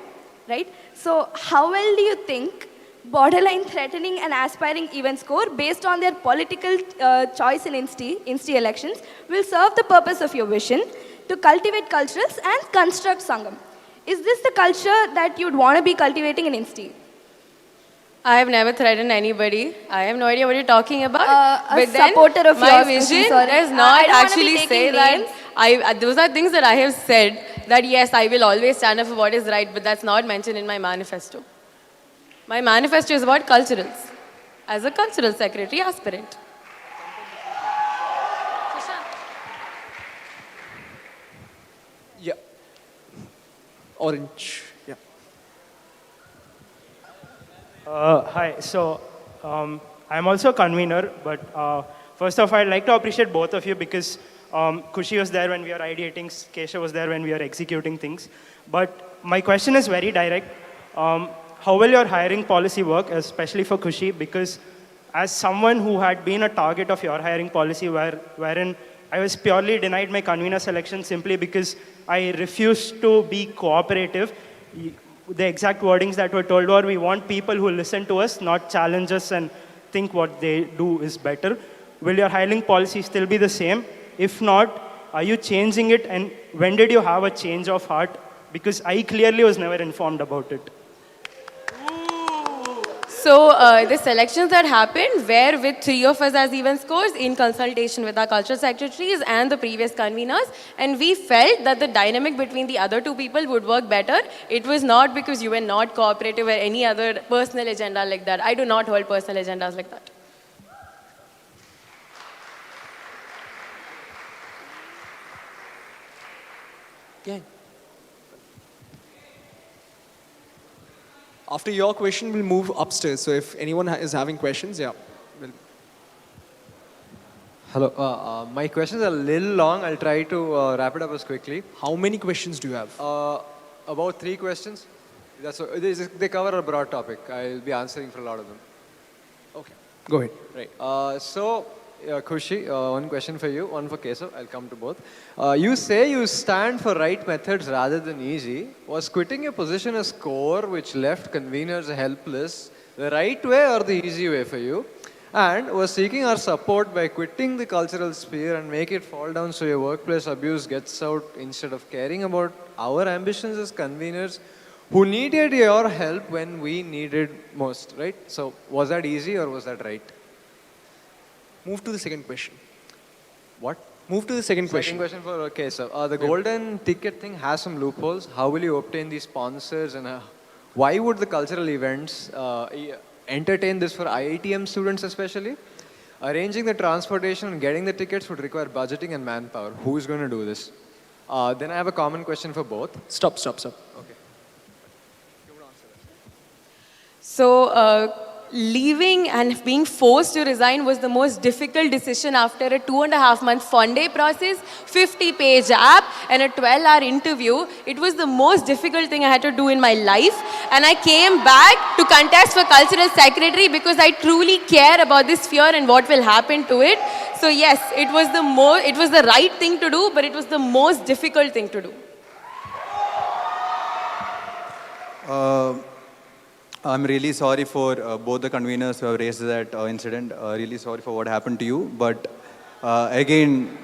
Right? So, how well do you think borderline threatening an aspiring event score based on their political choice in INSTI elections will serve the purpose of your vision to cultivate culturals and construct Sangam? Is this the culture that you'd want to be cultivating in INSTI? I have never threatened anybody. I have no idea what you're talking about. A supporter of my yours, vision Kushi, sorry. does not I don't wanna be actually taking say names. that. Those are things that I have said that yes, I will always stand up for what is right, but that's not mentioned in my manifesto. My manifesto is about culturals as a cultural secretary aspirant. Yeah. Orange. Yeah. Hi. So, I'm also a convener, but first off, I'd like to appreciate both of you because Kushi was there when we were ideating, Keshav was there when we were executing things. But my question is very direct. How will your hiring policy work, especially for Kushi? Because as someone who had been a target of your hiring policy wherein I was purely denied my convener selection simply because I refused to be cooperative. The exact wordings that were told were, we want people who listen to us, not challenge us and think what they do is better. Will your hiring policy still be the same? If not, are you changing it? And when did you have a change of heart? Because I clearly was never informed about it. So the selections that happened were with 3 of us as event scores in consultation with our cultural secretaries and the previous conveners, and we felt that the dynamic between the other 2 people would work better. It was not because you were not cooperative or any other personal agenda like that. I do not hold personal agendas like that. Yeah. After your question, we'll move upstairs. So if anyone is having questions, yeah. Hello. My questions are a little long. I'll try to wrap it up as quickly. How many questions do you have? About 3 questions. They cover a broad topic. I'll be answering for a lot of them. Okay. Go ahead. Right. Kushi, one question for you, one for Kesav. I'll come to both. You say you stand for right methods rather than easy. Was quitting your position a score which left conveners helpless the right way or the easy way for you? And was seeking our support by quitting the cultural sphere and make it fall down so your workplace abuse gets out instead of caring about our ambitions as conveners who needed your help when we needed most, right? So was that easy or was that right? Move to the second question. What? Move to the second Second question. question for Keshav. The golden ticket thing has some loopholes. How will you obtain these sponsors, and why would the cultural events entertain this for IITM students especially? Arranging the transportation and getting the tickets would require budgeting and manpower. Who is going to do this? Then I have a common question for both. Stop. Okay. So, leaving and being forced to resign was the most difficult decision after a 2.5-month fun day process, 50-page app, and a 12-hour interview. It was the most difficult thing I had to do in my life. And I came back to contest for cultural secretary because I truly care about this fear and what will happen to it. So yes, it was the right thing to do, but it was the most difficult thing to do. I'm really sorry for both the conveners who have raised that incident. Really sorry for what happened to you. But again,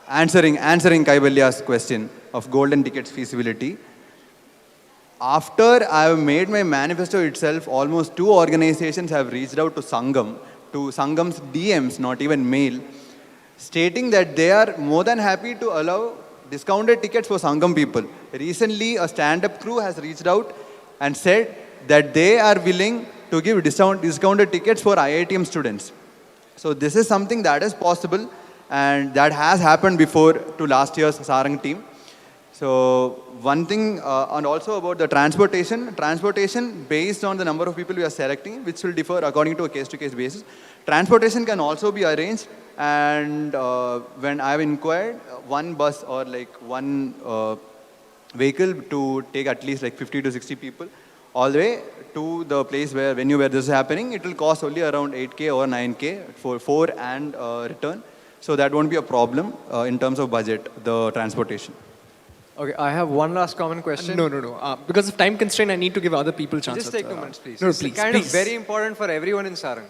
answering Kaivalya's question of golden tickets feasibility. After I have made my manifesto itself, almost 2 organizations have reached out to Sangam's DMs, not even mail, stating that they are more than happy to allow discounted tickets for Sangam people. Recently, a stand-up crew has reached out and said that they are willing to give discounted tickets for IITM students. So this is something that is possible and that has happened before to last year's Sarang team. So one thing, and also about the transportation based on the number of people we are selecting, which will differ according to a case-to-case basis. Transportation can also be arranged, and when I have inquired, one bus or like one vehicle to take at least like 50 to 60 people all the way to the place venue where this is happening, it will cost only around 8K or 9K for and return. So that won't be a problem in terms of budget, the transportation. Okay, I have one last common question. No. Because of time constraint, I need to give other people chances. Just take 2 minutes, please. No, It's please. kind of very important for everyone in Sarang.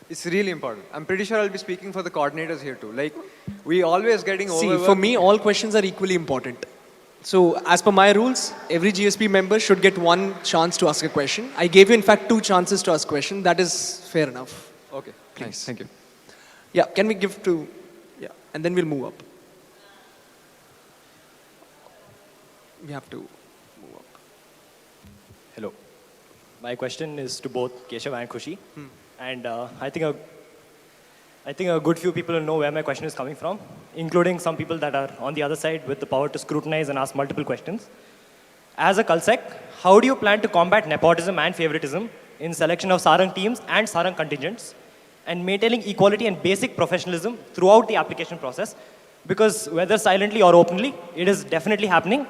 It's really important. I'm pretty sure I'll be speaking for the coordinators here too. Like, we always getting overworked. See, for me, all questions are equally important. So, as per my rules, every GSP member should get 1 chance to ask a question. I gave you, in fact, 2 chances to ask a question. That is fair enough. Okay, Please. thank you. Yeah, can we give to... Yeah, and then we'll move up. We have to move up. Hello. My question is to both Keshav and Kushi. And I think a good few people will know where my question is coming from, including some people that are on the other side with the power to scrutinize and ask multiple questions. As a Culsec, how do you plan to combat nepotism and favoritism in selection of Sarang teams and Sarang contingents, and maintaining equality and basic professionalism throughout the application process? Because whether silently or openly, it is definitely happening,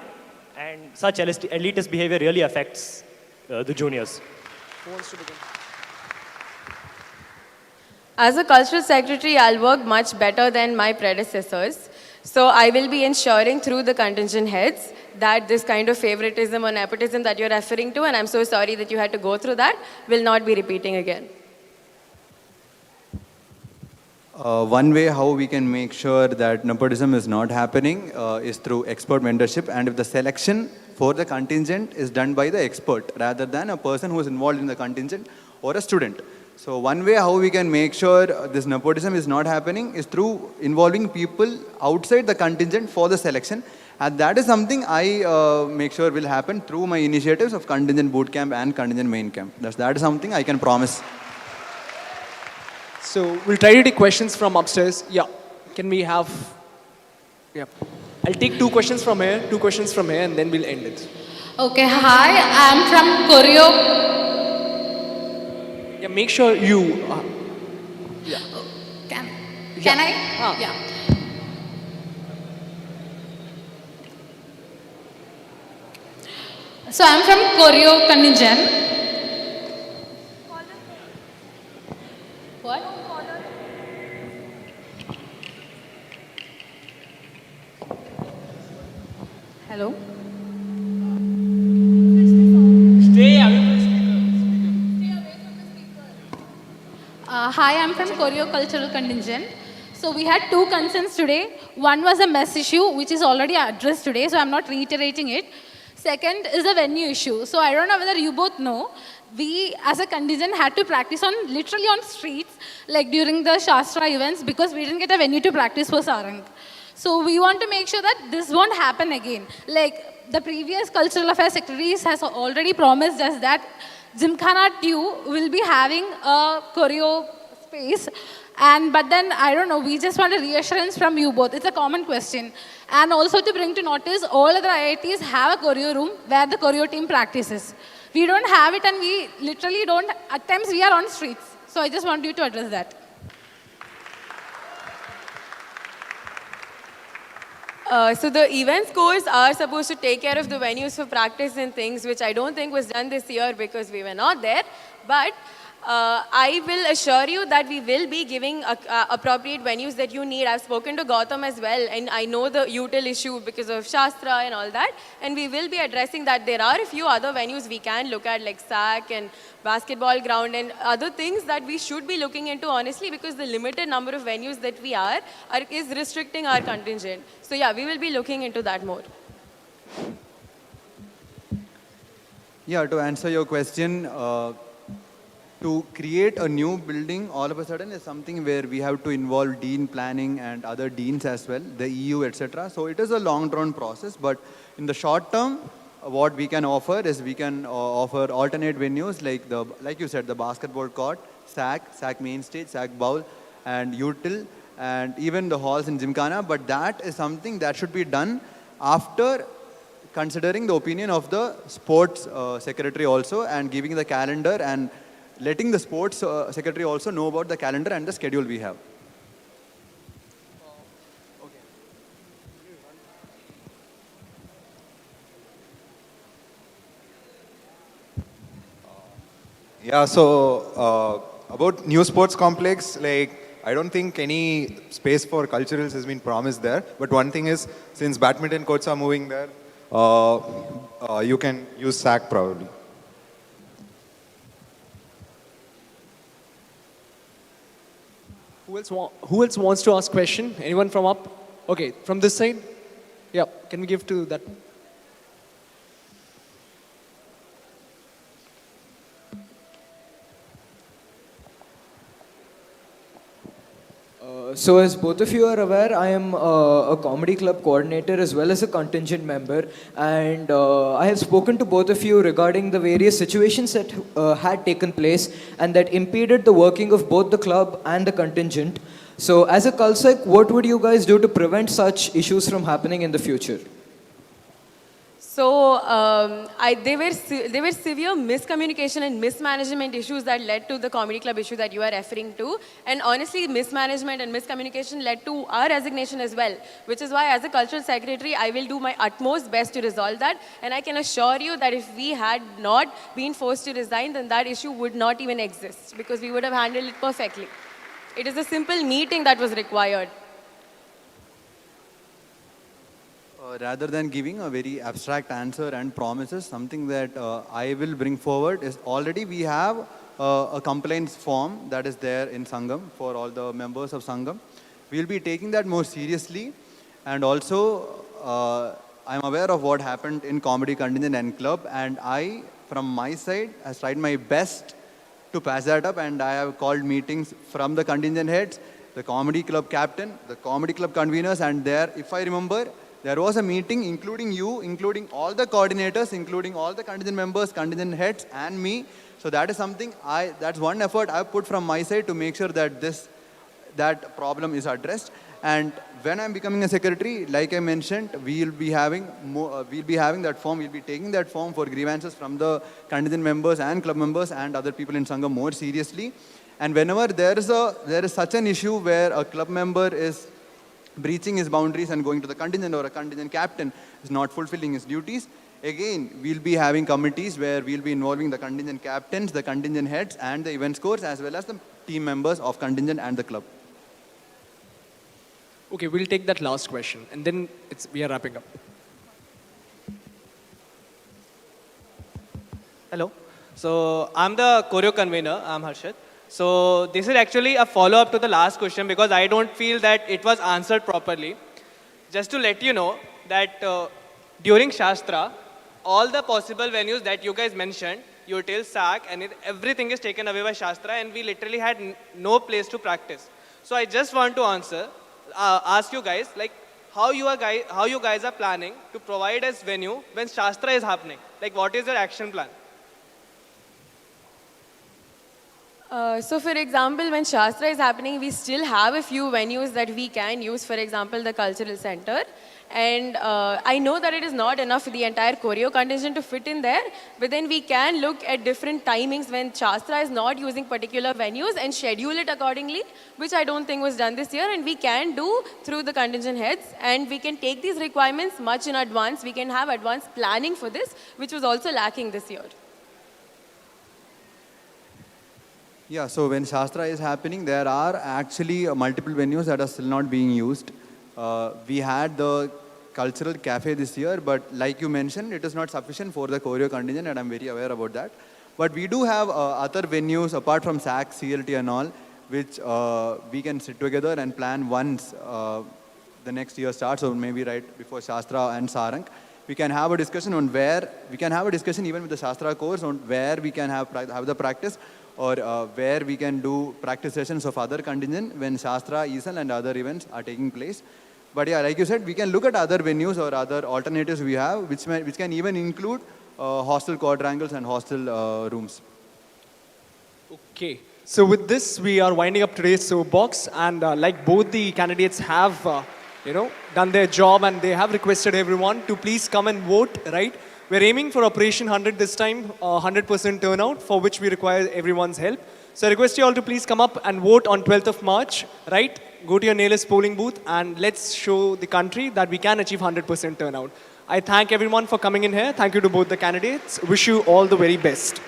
and such elitist behavior really affects the juniors. Who wants to begin? As a cultural secretary, I'll work much better than my predecessors. So I will be ensuring through the contingent heads that this kind of favoritism or nepotism that you're referring to, and I'm so sorry that you had to go through that, will not be repeating again. One way how we can make sure that nepotism is not happening is through expert mentorship, and if the selection for the contingent is done by the expert rather than a person who is involved in the contingent or a student. So one way how we can make sure this nepotism is not happening is through involving people outside the contingent for the selection, and that is something I make sure will happen through my initiatives of contingent bootcamp and contingent main camp. That is something I can promise. So we'll try to take questions from upstairs. Yeah, can we have... Yeah. I'll take 2 questions from here, 2 questions from here, and then we'll end it. Okay, hi, I'm from Choreo. Yeah, make sure you... yeah. Can I? Yeah. So I'm from Choreo Contingent. What? Hello? Stay away from the Hi, I'm from Choreo Cultural Contingent. So we had 2 concerns today. One was a mess issue, which is already addressed today, so I'm not reiterating it. Second is the venue issue. So I don't know whether you both know, we as a contingent had to practice on literally on streets, like during the Shastra events, because we didn't get a venue to practice for Sarang. So we want to make sure that this won't happen again. Like the previous cultural affairs secretaries has already promised us that Gymkhana 2 will be having a choreo space. But then, I don't know, we just want a reassurance from you both. It's a common question. And also to bring to notice, all other IITs have a choreo room where the choreo team practices. We don't have it, and we literally don't, at times we are on streets. So I just want you to address that. So the event scores are supposed to take care of the venues for practice and things, which I don't think was done this year because we were not there. But I will assure you that we will be giving appropriate venues that you need. I've spoken to Gautam as well, and I know the util issue because of Shastra and all that, and we will be addressing that. There are a few other venues we can look at, like SAC and basketball ground and other things that we should be looking into, honestly, because the limited number of venues that we is restricting our contingent. So yeah, we will be looking into that more. Yeah, to answer your question, to create a new building all of a sudden is something where we have to involve dean planning and other deans as well, the EU, etc. So it is a long drawn process, but in the short term, what we can offer is we can offer alternate venues like you said, the basketball court, SAC main stage, SAC bowl, and util, and even the halls in Gymkhana. But that is something that should be done after considering the opinion of the sports secretary also, and giving the calendar and letting the sports secretary also know about the calendar and the schedule we have. Yeah, so about new sports complex, I don't think any space for culturals has been promised there. But one thing is, since badminton courts are moving there, you can use SAC probably. Who else wants to ask question? Anyone from up? Okay, from this side? Yeah, can we give to that? So as both of you are aware, I am a comedy club coordinator as well as a contingent member, and I have spoken to both of you regarding the various situations that had taken place and that impeded the working of both the club and the contingent. So as a CulSec, what would you guys do to prevent such issues from happening in the future? So there were severe miscommunication and mismanagement issues that led to the comedy club issue that you are referring to. And honestly, mismanagement and miscommunication led to our resignation as well, which is why as a cultural secretary, I will do my utmost best to resolve that. And I can assure you that if we had not been forced to resign, then that issue would not even exist, because we would have handled it perfectly. It is a simple meeting that was required. Rather than giving a very abstract answer and promises, something that I will bring forward is already we have a complaints form that is there in Sangam for all the members of Sangam. We will be taking that more seriously, and also I'm aware of what happened in comedy contingent and club, and I, from my side, has tried my best to pass that up, and I have called meetings from the contingent heads, the comedy club captain, the comedy club conveners, and there, if I remember, there was a meeting including you, including all the coordinators, including all the contingent members, contingent heads, and me. So that is something that's one effort I've put from my side to make sure that that problem is addressed. And when I'm becoming a secretary, like I mentioned, we'll be having that form. We'll be taking that form for grievances from the contingent members and club members and other people in Sangam more seriously. And whenever there is such an issue where a club member is breaching his boundaries and going to the contingent, or a contingent captain is not fulfilling his duties, again, we'll be having committees where we'll be involving the contingent captains, the contingent heads, and the event scores, as well as the team members of contingent and the club. Okay, we'll take that last question, and then we are wrapping up. Hello. So I'm the choreo convener. I'm Harshit. So this is actually a follow-up to the last question, because I don't feel that it was answered properly. Just to let you know that during Shastra, all the possible venues that you guys mentioned, you till SAC, and everything is taken away by Shastra, and we literally had no place to practice. So I just want to ask you guys, like, how you guys are planning to provide us venue when Shastra is happening? Like, what is your action plan? So for example, when Shastra is happening, we still have a few venues that we can use, for example, the cultural center. And I know that it is not enough for the entire choreo contingent to fit in there, but then we can look at different timings when Shastra is not using particular venues and schedule it accordingly, which I don't think was done this year, and we can do through the contingent heads, and we can take these requirements much in advance. We can have advanced planning for this, which was also lacking this year. Yeah, so when Shastra is happening, there are actually multiple venues that are still not being used. We had the cultural cafe this year, but like you mentioned, it is not sufficient for the choreo contingent, and I'm very aware about that. But we do have other venues apart from SAC, CLT and all, which we can sit together and plan once the next year starts, or maybe right before Shastra and Sarang. We can have a discussion on where, we can have a discussion even with the Shastra course on where we can have the practice, or where we can do practice sessions of other contingent when Shastra, ESL and other events are taking place. But yeah, like you said, we can look at other venues or other alternatives we have, which can even include hostel quadrangles and hostel rooms. Okay. So with this, we are winding up today's Soapbox, and like both the candidates have, done their job, and they have requested everyone to please come and vote, right? We're aiming for Operation 100 this time, 100% turnout, for which we require everyone's help. So I request you all to please come up and vote on 12th of March, right? Go to your nearest polling booth, and let's show the country that we can achieve 100% turnout. I thank everyone for coming in here. Thank you to both the candidates. Wish you all the very best.